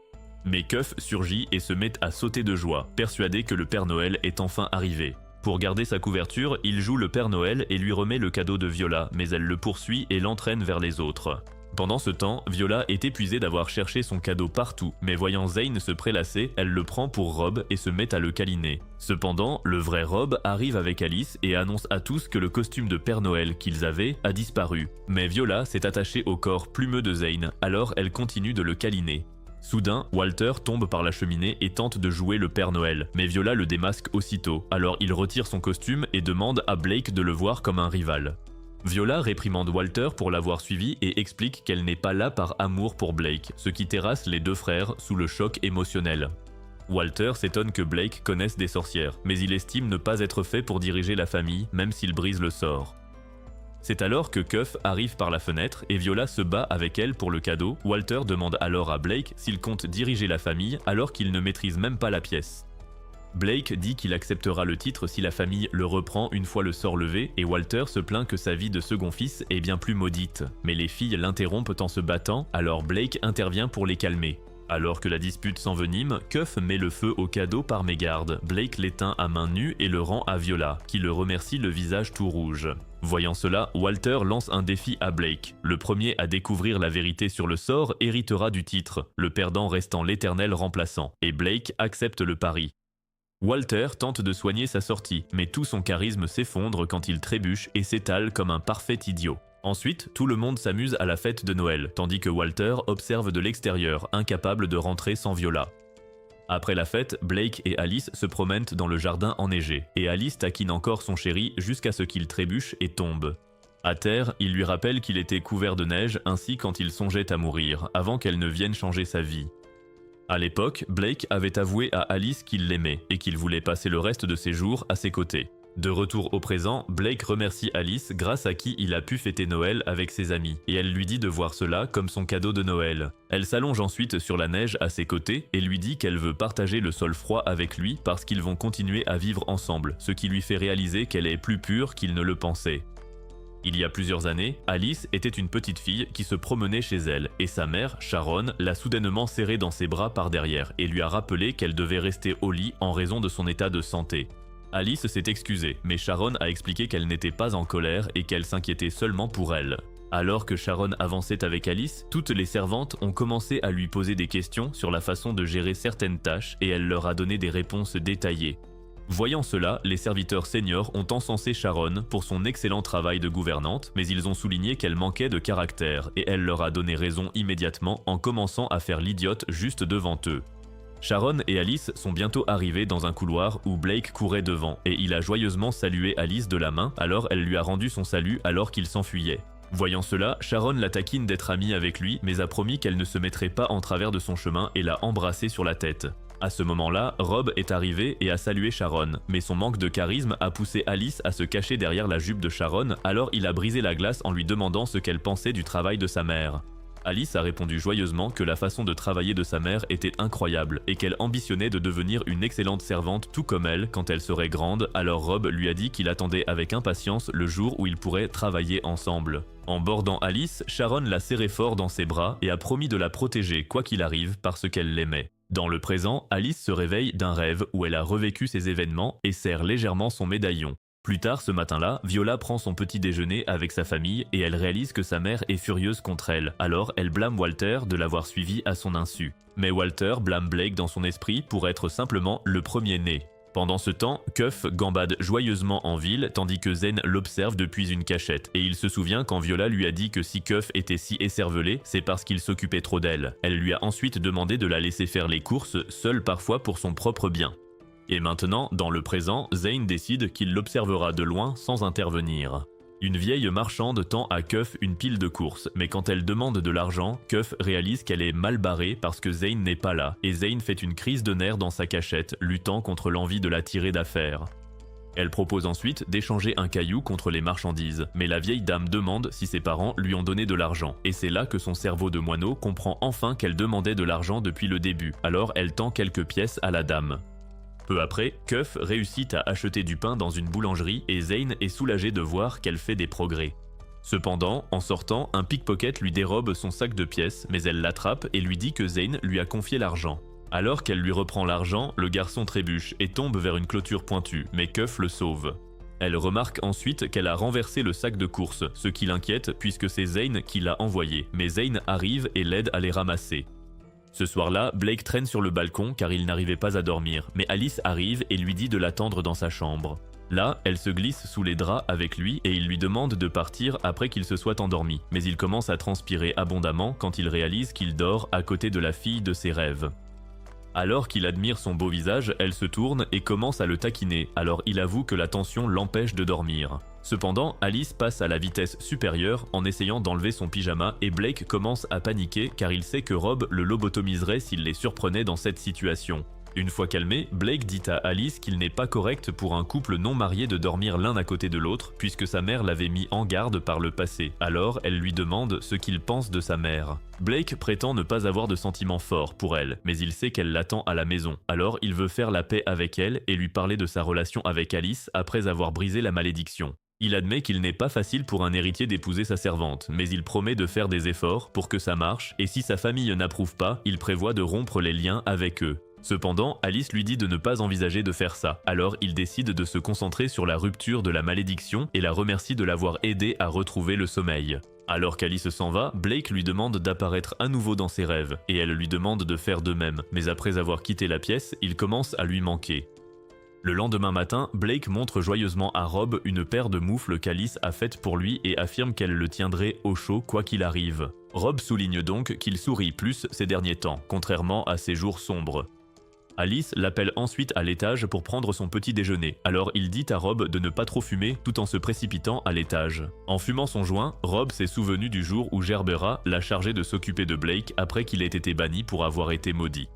Mais Cuff surgit et se met à sauter de joie, persuadé que le Père Noël est enfin arrivé. Pour garder sa couverture, il joue le Père Noël et lui remet le cadeau de Viola, mais elle le poursuit et l'entraîne vers les autres. Pendant ce temps, Viola est épuisée d'avoir cherché son cadeau partout, mais voyant Zane se prélasser, elle le prend pour Rob et se met à le câliner. Cependant, le vrai Rob arrive avec Alice et annonce à tous que le costume de Père Noël qu'ils avaient a disparu. Mais Viola s'est attachée au corps plumeux de Zane, alors elle continue de le câliner. Soudain, Walter tombe par la cheminée et tente de jouer le Père Noël, mais Viola le démasque aussitôt, alors il retire son costume et demande à Blake de le voir comme un rival. Viola réprimande Walter pour l'avoir suivi et explique qu'elle n'est pas là par amour pour Blake, ce qui terrasse les deux frères sous le choc émotionnel. Walter s'étonne que Blake connaisse des sorcières, mais il estime ne pas être fait pour diriger la famille, même s'il brise le sort. C'est alors que Cuff arrive par la fenêtre et Viola se bat avec elle pour le cadeau. Walter demande alors à Blake s'il compte diriger la famille alors qu'il ne maîtrise même pas la pièce. Blake dit qu'il acceptera le titre si la famille le reprend une fois le sort levé et Walter se plaint que sa vie de second fils est bien plus maudite. Mais les filles l'interrompent en se battant, alors Blake intervient pour les calmer. Alors que la dispute s'envenime, Cuff met le feu au cadeau par mégarde. Blake l'éteint à main nue et le rend à Viola, qui le remercie le visage tout rouge. Voyant cela, Walter lance un défi à Blake. Le premier à découvrir la vérité sur le sort héritera du titre, le perdant restant l'éternel remplaçant, et Blake accepte le pari. Walter tente de soigner sa sortie, mais tout son charisme s'effondre quand il trébuche et s'étale comme un parfait idiot. Ensuite, tout le monde s'amuse à la fête de Noël, tandis que Walter observe de l'extérieur, incapable de rentrer sans Viola. Après la fête, Blake et Alice se promènent dans le jardin enneigé, et Alice taquine encore son chéri jusqu'à ce qu'il trébuche et tombe. À terre, il lui rappelle qu'il était couvert de neige ainsi quand il songeait à mourir, avant qu'elle ne vienne changer sa vie. À l'époque, Blake avait avoué à Alice qu'il l'aimait et qu'il voulait passer le reste de ses jours à ses côtés. De retour au présent, Blake remercie Alice grâce à qui il a pu fêter Noël avec ses amis, et elle lui dit de voir cela comme son cadeau de Noël. Elle s'allonge ensuite sur la neige à ses côtés et lui dit qu'elle veut partager le sol froid avec lui parce qu'ils vont continuer à vivre ensemble, ce qui lui fait réaliser qu'elle est plus pure qu'il ne le pensait. Il y a plusieurs années, Alice était une petite fille qui se promenait chez elle et sa mère, Sharon, l'a soudainement serrée dans ses bras par derrière et lui a rappelé qu'elle devait rester au lit en raison de son état de santé. Alice s'est excusée, mais Sharon a expliqué qu'elle n'était pas en colère et qu'elle s'inquiétait seulement pour elle. Alors que Sharon avançait avec Alice, toutes les servantes ont commencé à lui poser des questions sur la façon de gérer certaines tâches et elle leur a donné des réponses détaillées. Voyant cela, les serviteurs seniors ont encensé Sharon pour son excellent travail de gouvernante, mais ils ont souligné qu'elle manquait de caractère et elle leur a donné raison immédiatement en commençant à faire l'idiote juste devant eux. Sharon et Alice sont bientôt arrivés dans un couloir où Blake courait devant et il a joyeusement salué Alice de la main, alors elle lui a rendu son salut alors qu'il s'enfuyait. Voyant cela, Sharon la taquine d'être amie avec lui mais a promis qu'elle ne se mettrait pas en travers de son chemin et l'a embrassé sur la tête. À ce moment-là, Rob est arrivé et a salué Sharon, mais son manque de charisme a poussé Alice à se cacher derrière la jupe de Sharon, alors il a brisé la glace en lui demandant ce qu'elle pensait du travail de sa mère. Alice a répondu joyeusement que la façon de travailler de sa mère était incroyable et qu'elle ambitionnait de devenir une excellente servante tout comme elle quand elle serait grande, alors Rob lui a dit qu'il attendait avec impatience le jour où ils pourraient travailler ensemble. En bordant Alice, Sharon l'a serrée fort dans ses bras et a promis de la protéger quoi qu'il arrive parce qu'elle l'aimait. Dans le présent, Alice se réveille d'un rêve où elle a revécu ces événements et serre légèrement son médaillon. Plus tard ce matin-là, Viola prend son petit déjeuner avec sa famille et elle réalise que sa mère est furieuse contre elle, alors elle blâme Walter de l'avoir suivie à son insu. Mais Walter blâme Blake dans son esprit pour être simplement le premier-né. Pendant ce temps, Cuff gambade joyeusement en ville tandis que Zane l'observe depuis une cachette et il se souvient quand Viola lui a dit que si Cuff était si écervelé, c'est parce qu'il s'occupait trop d'elle. Elle lui a ensuite demandé de la laisser faire les courses, seule parfois pour son propre bien. Et maintenant, dans le présent, Zane décide qu'il l'observera de loin sans intervenir. Une vieille marchande tend à Cuff une pile de courses, mais quand elle demande de l'argent, Cuff réalise qu'elle est mal barrée parce que Zane n'est pas là, et Zane fait une crise de nerfs dans sa cachette, luttant contre l'envie de la tirer d'affaire. Elle propose ensuite d'échanger un caillou contre les marchandises, mais la vieille dame demande si ses parents lui ont donné de l'argent, et c'est là que son cerveau de moineau comprend enfin qu'elle demandait de l'argent depuis le début, alors elle tend quelques pièces à la dame. Peu après, Cuff réussit à acheter du pain dans une boulangerie et Zane est soulagé de voir qu'elle fait des progrès. Cependant, en sortant, un pickpocket lui dérobe son sac de pièces, mais elle l'attrape et lui dit que Zane lui a confié l'argent. Alors qu'elle lui reprend l'argent, le garçon trébuche et tombe vers une clôture pointue, mais Cuff le sauve. Elle remarque ensuite qu'elle a renversé le sac de course, ce qui l'inquiète puisque c'est Zane qui l'a envoyé, mais Zane arrive et l'aide à les ramasser. Ce soir-là, Blake traîne sur le balcon car il n'arrivait pas à dormir, mais Alice arrive et lui dit de l'attendre dans sa chambre. Là, elle se glisse sous les draps avec lui et il lui demande de partir après qu'il se soit endormi, mais il commence à transpirer abondamment quand il réalise qu'il dort à côté de la fille de ses rêves. Alors qu'il admire son beau visage, elle se tourne et commence à le taquiner, alors il avoue que la tension l'empêche de dormir. Cependant, Alice passe à la vitesse supérieure en essayant d'enlever son pyjama et Blake commence à paniquer car il sait que Rob le lobotomiserait s'il les surprenait dans cette situation. Une fois calmé, Blake dit à Alice qu'il n'est pas correct pour un couple non marié de dormir l'un à côté de l'autre puisque sa mère l'avait mis en garde par le passé. Alors, elle lui demande ce qu'il pense de sa mère. Blake prétend ne pas avoir de sentiments forts pour elle, mais il sait qu'elle l'attend à la maison. Alors, il veut faire la paix avec elle et lui parler de sa relation avec Alice après avoir brisé la malédiction. Il admet qu'il n'est pas facile pour un héritier d'épouser sa servante, mais il promet de faire des efforts pour que ça marche et si sa famille n'approuve pas, il prévoit de rompre les liens avec eux. Cependant, Alice lui dit de ne pas envisager de faire ça, alors il décide de se concentrer sur la rupture de la malédiction et la remercie de l'avoir aidé à retrouver le sommeil. Alors qu'Alice s'en va, Blake lui demande d'apparaître à nouveau dans ses rêves, et elle lui demande de faire de même, mais après avoir quitté la pièce, il commence à lui manquer. Le lendemain matin, Blake montre joyeusement à Rob une paire de moufles qu'Alice a faites pour lui et affirme qu'elle le tiendrait au chaud quoi qu'il arrive. Rob souligne donc qu'il sourit plus ces derniers temps, contrairement à ses jours sombres. Alice l'appelle ensuite à l'étage pour prendre son petit déjeuner, alors il dit à Rob de ne pas trop fumer tout en se précipitant à l'étage. En fumant son joint, Rob s'est souvenu du jour où Gerbera l'a chargé de s'occuper de Blake après qu'il ait été banni pour avoir été maudit.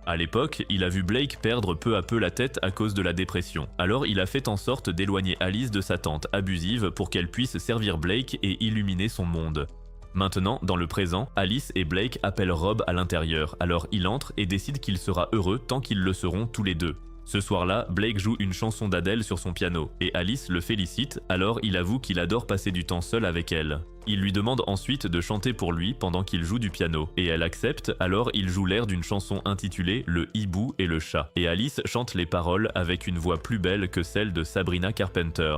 À l'époque, il a vu Blake perdre peu à peu la tête à cause de la dépression, alors il a fait en sorte d'éloigner Alice de sa tante abusive pour qu'elle puisse servir Blake et illuminer son monde. Maintenant, dans le présent, Alice et Blake appellent Rob à l'intérieur, alors il entre et décide qu'il sera heureux tant qu'ils le seront tous les deux. Ce soir-là, Blake joue une chanson d'Adele sur son piano, et Alice le félicite, alors il avoue qu'il adore passer du temps seul avec elle. Il lui demande ensuite de chanter pour lui pendant qu'il joue du piano, et elle accepte, alors il joue l'air d'une chanson intitulée « Le hibou et le chat », et Alice chante les paroles avec une voix plus belle que celle de Sabrina Carpenter.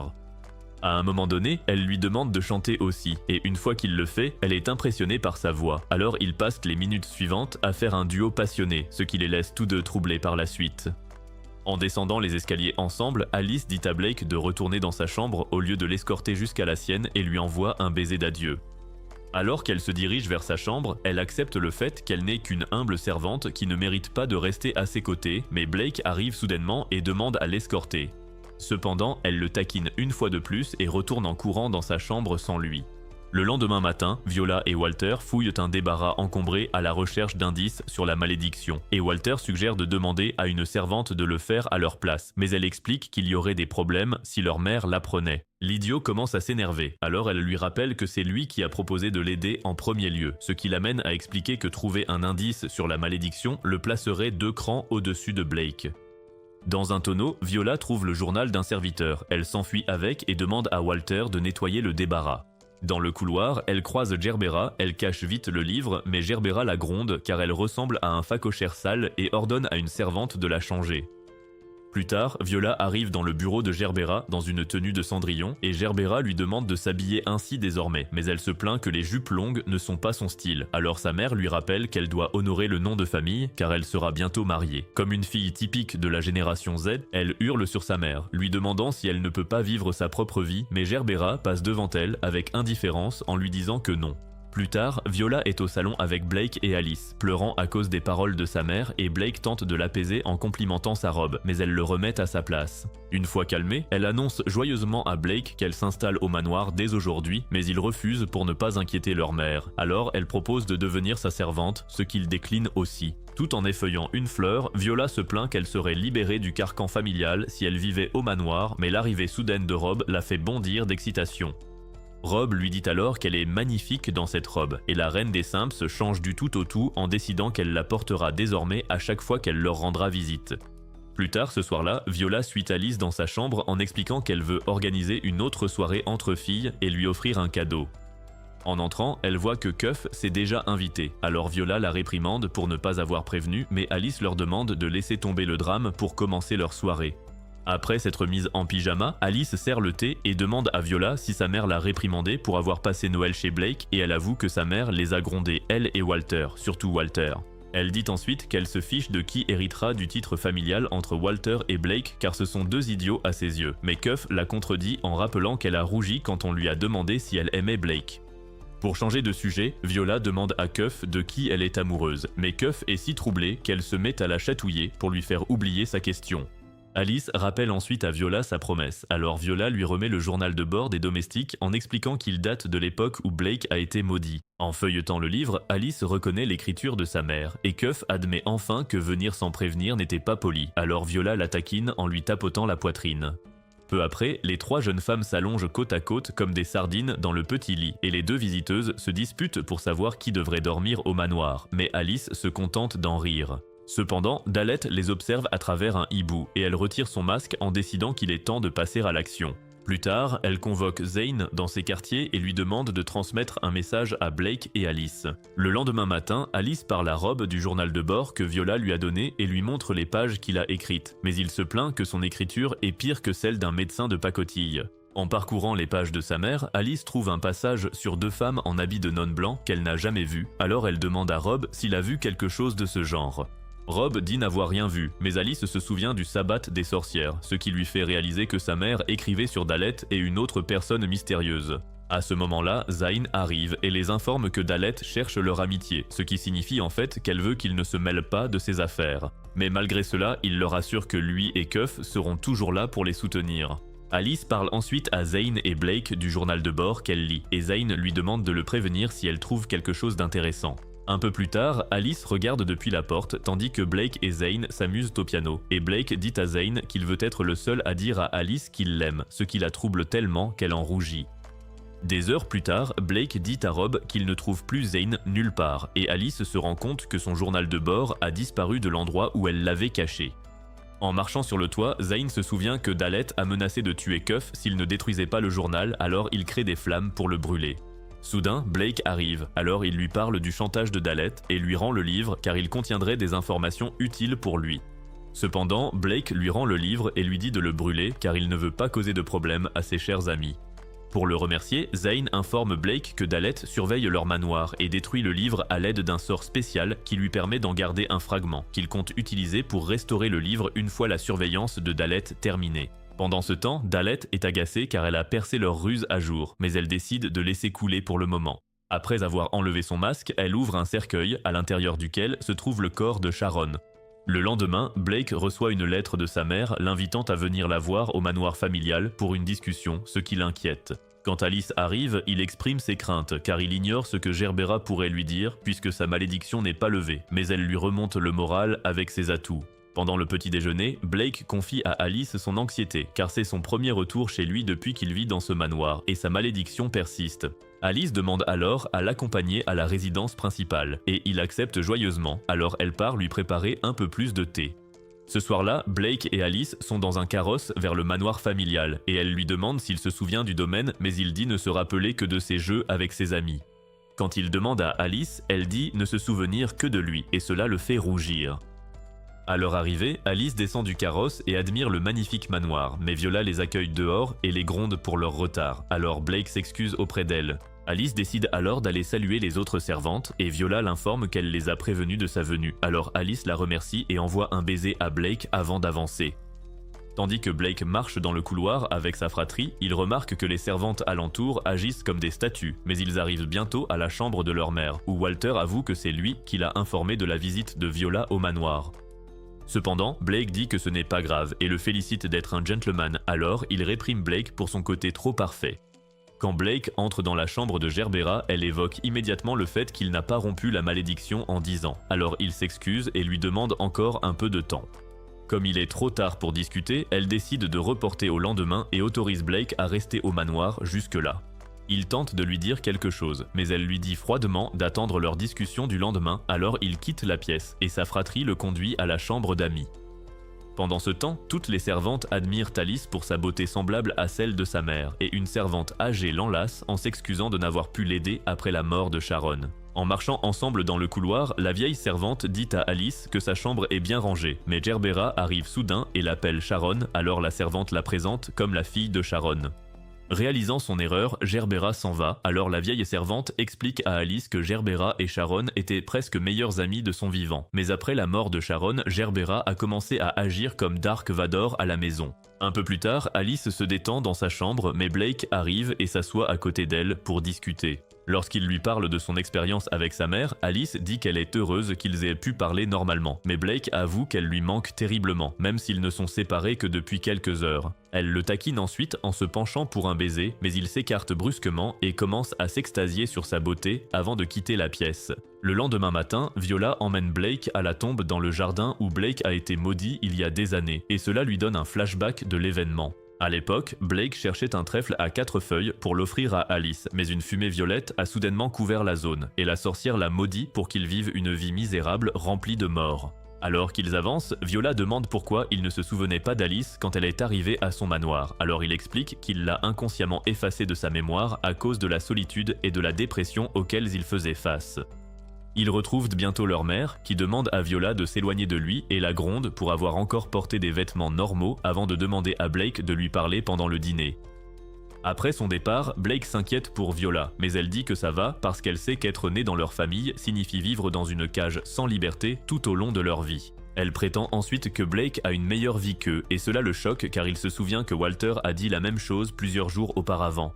À un moment donné, elle lui demande de chanter aussi, et une fois qu'il le fait, elle est impressionnée par sa voix. Alors ils passent les minutes suivantes à faire un duo passionné, ce qui les laisse tous deux troublés par la suite. En descendant les escaliers ensemble, Alice dit à Blake de retourner dans sa chambre au lieu de l'escorter jusqu'à la sienne et lui envoie un baiser d'adieu. Alors qu'elle se dirige vers sa chambre, elle accepte le fait qu'elle n'est qu'une humble servante qui ne mérite pas de rester à ses côtés, mais Blake arrive soudainement et demande à l'escorter. Cependant, elle le taquine une fois de plus et retourne en courant dans sa chambre sans lui. Le lendemain matin, Viola et Walter fouillent un débarras encombré à la recherche d'indices sur la malédiction, et Walter suggère de demander à une servante de le faire à leur place, mais elle explique qu'il y aurait des problèmes si leur mère l'apprenait. L'idiot commence à s'énerver, alors elle lui rappelle que c'est lui qui a proposé de l'aider en premier lieu, ce qui l'amène à expliquer que trouver un indice sur la malédiction le placerait 2 crans au-dessus de Blake. Dans un tonneau, Viola trouve le journal d'un serviteur, elle s'enfuit avec et demande à Walter de nettoyer le débarras. Dans le couloir, elle croise Gerbera, elle cache vite le livre, mais Gerbera la gronde car elle ressemble à un phacochère sale et ordonne à une servante de la changer. Plus tard, Viola arrive dans le bureau de Gerbera dans une tenue de Cendrillon et Gerbera lui demande de s'habiller ainsi désormais, mais elle se plaint que les jupes longues ne sont pas son style, alors sa mère lui rappelle qu'elle doit honorer le nom de famille car elle sera bientôt mariée. Comme une fille typique de la génération Z, elle hurle sur sa mère, lui demandant si elle ne peut pas vivre sa propre vie, mais Gerbera passe devant elle avec indifférence en lui disant que non. Plus tard, Viola est au salon avec Blake et Alice, pleurant à cause des paroles de sa mère et Blake tente de l'apaiser en complimentant sa robe, mais elle le remet à sa place. Une fois calmée, elle annonce joyeusement à Blake qu'elle s'installe au manoir dès aujourd'hui, mais il refuse pour ne pas inquiéter leur mère. Alors elle propose de devenir sa servante, ce qu'il décline aussi. Tout en effeuillant une fleur, Viola se plaint qu'elle serait libérée du carcan familial si elle vivait au manoir, mais l'arrivée soudaine de Rob la fait bondir d'excitation. Rob lui dit alors qu'elle est magnifique dans cette robe, et la reine des Simps change du tout au tout en décidant qu'elle la portera désormais à chaque fois qu'elle leur rendra visite. Plus tard ce soir-là, Viola suit Alice dans sa chambre en expliquant qu'elle veut organiser une autre soirée entre filles et lui offrir un cadeau. En entrant, elle voit que Cuff s'est déjà invité, alors Viola la réprimande pour ne pas avoir prévenu, mais Alice leur demande de laisser tomber le drame pour commencer leur soirée. Après s'être mise en pyjama, Alice sert le thé et demande à Viola si sa mère l'a réprimandée pour avoir passé Noël chez Blake et elle avoue que sa mère les a grondés, elle et Walter, surtout Walter. Elle dit ensuite qu'elle se fiche de qui héritera du titre familial entre Walter et Blake car ce sont 2 idiots à ses yeux, mais Cuff la contredit en rappelant qu'elle a rougi quand on lui a demandé si elle aimait Blake. Pour changer de sujet, Viola demande à Cuff de qui elle est amoureuse, mais Cuff est si troublée qu'elle se met à la chatouiller pour lui faire oublier sa question. Alice rappelle ensuite à Viola sa promesse, alors Viola lui remet le journal de bord des domestiques en expliquant qu'il date de l'époque où Blake a été maudit. En feuilletant le livre, Alice reconnaît l'écriture de sa mère, et Cuff admet enfin que venir sans prévenir n'était pas poli, alors Viola la taquine en lui tapotant la poitrine. Peu après, les 3 jeunes femmes s'allongent côte à côte comme des sardines dans le petit lit, et les 2 visiteuses se disputent pour savoir qui devrait dormir au manoir, mais Alice se contente d'en rire. Cependant, Daleth les observe à travers un hibou et elle retire son masque en décidant qu'il est temps de passer à l'action. Plus tard, elle convoque Zane dans ses quartiers et lui demande de transmettre un message à Blake et Alice. Le lendemain matin, Alice parle à Rob du journal de bord que Viola lui a donné et lui montre les pages qu'il a écrites, mais il se plaint que son écriture est pire que celle d'un médecin de pacotille. En parcourant les pages de sa mère, Alice trouve un passage sur 2 femmes en habit de nonne blanc qu'elle n'a jamais vu, alors elle demande à Rob s'il a vu quelque chose de ce genre. Rob dit n'avoir rien vu, mais Alice se souvient du sabbat des sorcières, ce qui lui fait réaliser que sa mère écrivait sur Daleth et une autre personne mystérieuse. À ce moment-là, Zane arrive et les informe que Daleth cherche leur amitié, ce qui signifie en fait qu'elle veut qu'ils ne se mêlent pas de ses affaires. Mais malgré cela, il leur assure que lui et Cuff seront toujours là pour les soutenir. Alice parle ensuite à Zane et Blake du journal de bord qu'elle lit, et Zane lui demande de le prévenir si elle trouve quelque chose d'intéressant. Un peu plus tard, Alice regarde depuis la porte tandis que Blake et Zane s'amusent au piano, et Blake dit à Zane qu'il veut être le seul à dire à Alice qu'il l'aime, ce qui la trouble tellement qu'elle en rougit. Des heures plus tard, Blake dit à Rob qu'il ne trouve plus Zane nulle part, et Alice se rend compte que son journal de bord a disparu de l'endroit où elle l'avait caché. En marchant sur le toit, Zane se souvient que Dalet a menacé de tuer Cuff s'il ne détruisait pas le journal, alors il crée des flammes pour le brûler. Soudain, Blake arrive, alors il lui parle du chantage de Dalet et lui rend le livre car il contiendrait des informations utiles pour lui. Cependant, Blake lui rend le livre et lui dit de le brûler car il ne veut pas causer de problème à ses chers amis. Pour le remercier, Zane informe Blake que Dalet surveille leur manoir et détruit le livre à l'aide d'un sort spécial qui lui permet d'en garder un fragment, qu'il compte utiliser pour restaurer le livre une fois la surveillance de Dalet terminée. Pendant ce temps, Dalet est agacée car elle a percé leur ruse à jour, mais elle décide de laisser couler pour le moment. Après avoir enlevé son masque, elle ouvre un cercueil à l'intérieur duquel se trouve le corps de Sharon. Le lendemain, Blake reçoit une lettre de sa mère l'invitant à venir la voir au manoir familial pour une discussion, ce qui l'inquiète. Quand Alice arrive, il exprime ses craintes car il ignore ce que Gerbera pourrait lui dire puisque sa malédiction n'est pas levée, mais elle lui remonte le moral avec ses atouts. Pendant le petit déjeuner, Blake confie à Alice son anxiété car c'est son premier retour chez lui depuis qu'il vit dans ce manoir et sa malédiction persiste. Alice demande alors à l'accompagner à la résidence principale et il accepte joyeusement, alors elle part lui préparer un peu plus de thé. Ce soir-là, Blake et Alice sont dans un carrosse vers le manoir familial et elle lui demande s'il se souvient du domaine mais il dit ne se rappeler que de ses jeux avec ses amis. Quand il demande à Alice, elle dit ne se souvenir que de lui et cela le fait rougir. À leur arrivée, Alice descend du carrosse et admire le magnifique manoir, mais Viola les accueille dehors et les gronde pour leur retard, alors Blake s'excuse auprès d'elle. Alice décide alors d'aller saluer les autres servantes et Viola l'informe qu'elle les a prévenues de sa venue, alors Alice la remercie et envoie un baiser à Blake avant d'avancer. Tandis que Blake marche dans le couloir avec sa fratrie, il remarque que les servantes alentour agissent comme des statues, mais ils arrivent bientôt à la chambre de leur mère, où Walter avoue que c'est lui qui l'a informé de la visite de Viola au manoir. Cependant, Blake dit que ce n'est pas grave et le félicite d'être un gentleman, alors il réprime Blake pour son côté trop parfait. Quand Blake entre dans la chambre de Gerbera, elle évoque immédiatement le fait qu'il n'a pas rompu la malédiction en 10 ans, alors il s'excuse et lui demande encore un peu de temps. Comme il est trop tard pour discuter, elle décide de reporter au lendemain et autorise Blake à rester au manoir jusque-là. Il tente de lui dire quelque chose, mais elle lui dit froidement d'attendre leur discussion du lendemain, alors il quitte la pièce et sa fratrie le conduit à la chambre d'amis. Pendant ce temps, toutes les servantes admirent Alice pour sa beauté semblable à celle de sa mère, et une servante âgée l'enlace en s'excusant de n'avoir pu l'aider après la mort de Sharon. En marchant ensemble dans le couloir, la vieille servante dit à Alice que sa chambre est bien rangée, mais Gerbera arrive soudain et l'appelle Sharon, alors la servante la présente comme la fille de Sharon. Réalisant son erreur, Gerbera s'en va, alors la vieille servante explique à Alice que Gerbera et Sharon étaient presque meilleurs amis de son vivant. Mais après la mort de Sharon, Gerbera a commencé à agir comme Dark Vador à la maison. Un peu plus tard, Alice se détend dans sa chambre, mais Blake arrive et s'assoit à côté d'elle pour discuter. Lorsqu'il lui parle de son expérience avec sa mère, Alice dit qu'elle est heureuse qu'ils aient pu parler normalement, mais Blake avoue qu'elle lui manque terriblement, même s'ils ne sont séparés que depuis quelques heures. Elle le taquine ensuite en se penchant pour un baiser, mais il s'écarte brusquement et commence à s'extasier sur sa beauté avant de quitter la pièce. Le lendemain matin, Viola emmène Blake à la tombe dans le jardin où Blake a été maudit il y a des années, et cela lui donne un flashback de l'événement. À l'époque, Blake cherchait un trèfle à 4 feuilles pour l'offrir à Alice, mais une fumée violette a soudainement couvert la zone, et la sorcière l'a maudit pour qu'il vive une vie misérable remplie de morts. Alors qu'ils avancent, Viola demande pourquoi il ne se souvenait pas d'Alice quand elle est arrivée à son manoir, alors il explique qu'il l'a inconsciemment effacée de sa mémoire à cause de la solitude et de la dépression auxquelles il faisait face. Ils retrouvent bientôt leur mère, qui demande à Viola de s'éloigner de lui et la gronde pour avoir encore porté des vêtements normaux avant de demander à Blake de lui parler pendant le dîner. Après son départ, Blake s'inquiète pour Viola, mais elle dit que ça va parce qu'elle sait qu'être née dans leur famille signifie vivre dans une cage sans liberté tout au long de leur vie. Elle prétend ensuite que Blake a une meilleure vie qu'eux, et cela le choque car il se souvient que Walter a dit la même chose plusieurs jours auparavant.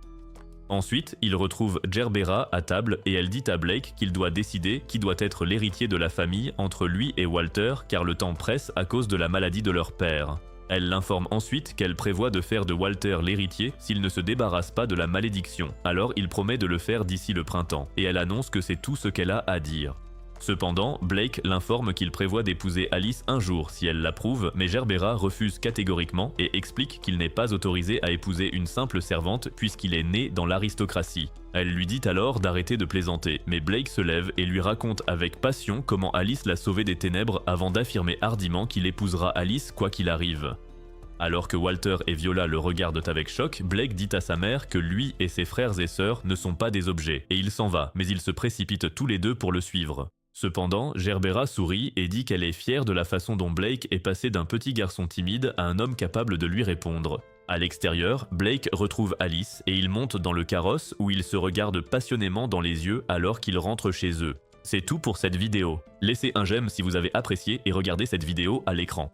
Ensuite, il retrouve Gerbera à table et elle dit à Blake qu'il doit décider qui doit être l'héritier de la famille entre lui et Walter car le temps presse à cause de la maladie de leur père. Elle l'informe ensuite qu'elle prévoit de faire de Walter l'héritier s'il ne se débarrasse pas de la malédiction, alors il promet de le faire d'ici le printemps, et elle annonce que c'est tout ce qu'elle a à dire. Cependant, Blake l'informe qu'il prévoit d'épouser Alice un jour si elle l'approuve, mais Gerbera refuse catégoriquement et explique qu'il n'est pas autorisé à épouser une simple servante puisqu'il est né dans l'aristocratie. Elle lui dit alors d'arrêter de plaisanter, mais Blake se lève et lui raconte avec passion comment Alice l'a sauvé des ténèbres avant d'affirmer hardiment qu'il épousera Alice quoi qu'il arrive. Alors que Walter et Viola le regardent avec choc, Blake dit à sa mère que lui et ses frères et sœurs ne sont pas des objets, et il s'en va, mais ils se précipitent tous les deux pour le suivre. Cependant, Gerbera sourit et dit qu'elle est fière de la façon dont Blake est passé d'un petit garçon timide à un homme capable de lui répondre. À l'extérieur, Blake retrouve Alice et ils montent dans le carrosse où ils se regardent passionnément dans les yeux alors qu'ils rentrent chez eux. C'est tout pour cette vidéo. Laissez un j'aime si vous avez apprécié et regardez cette vidéo à l'écran.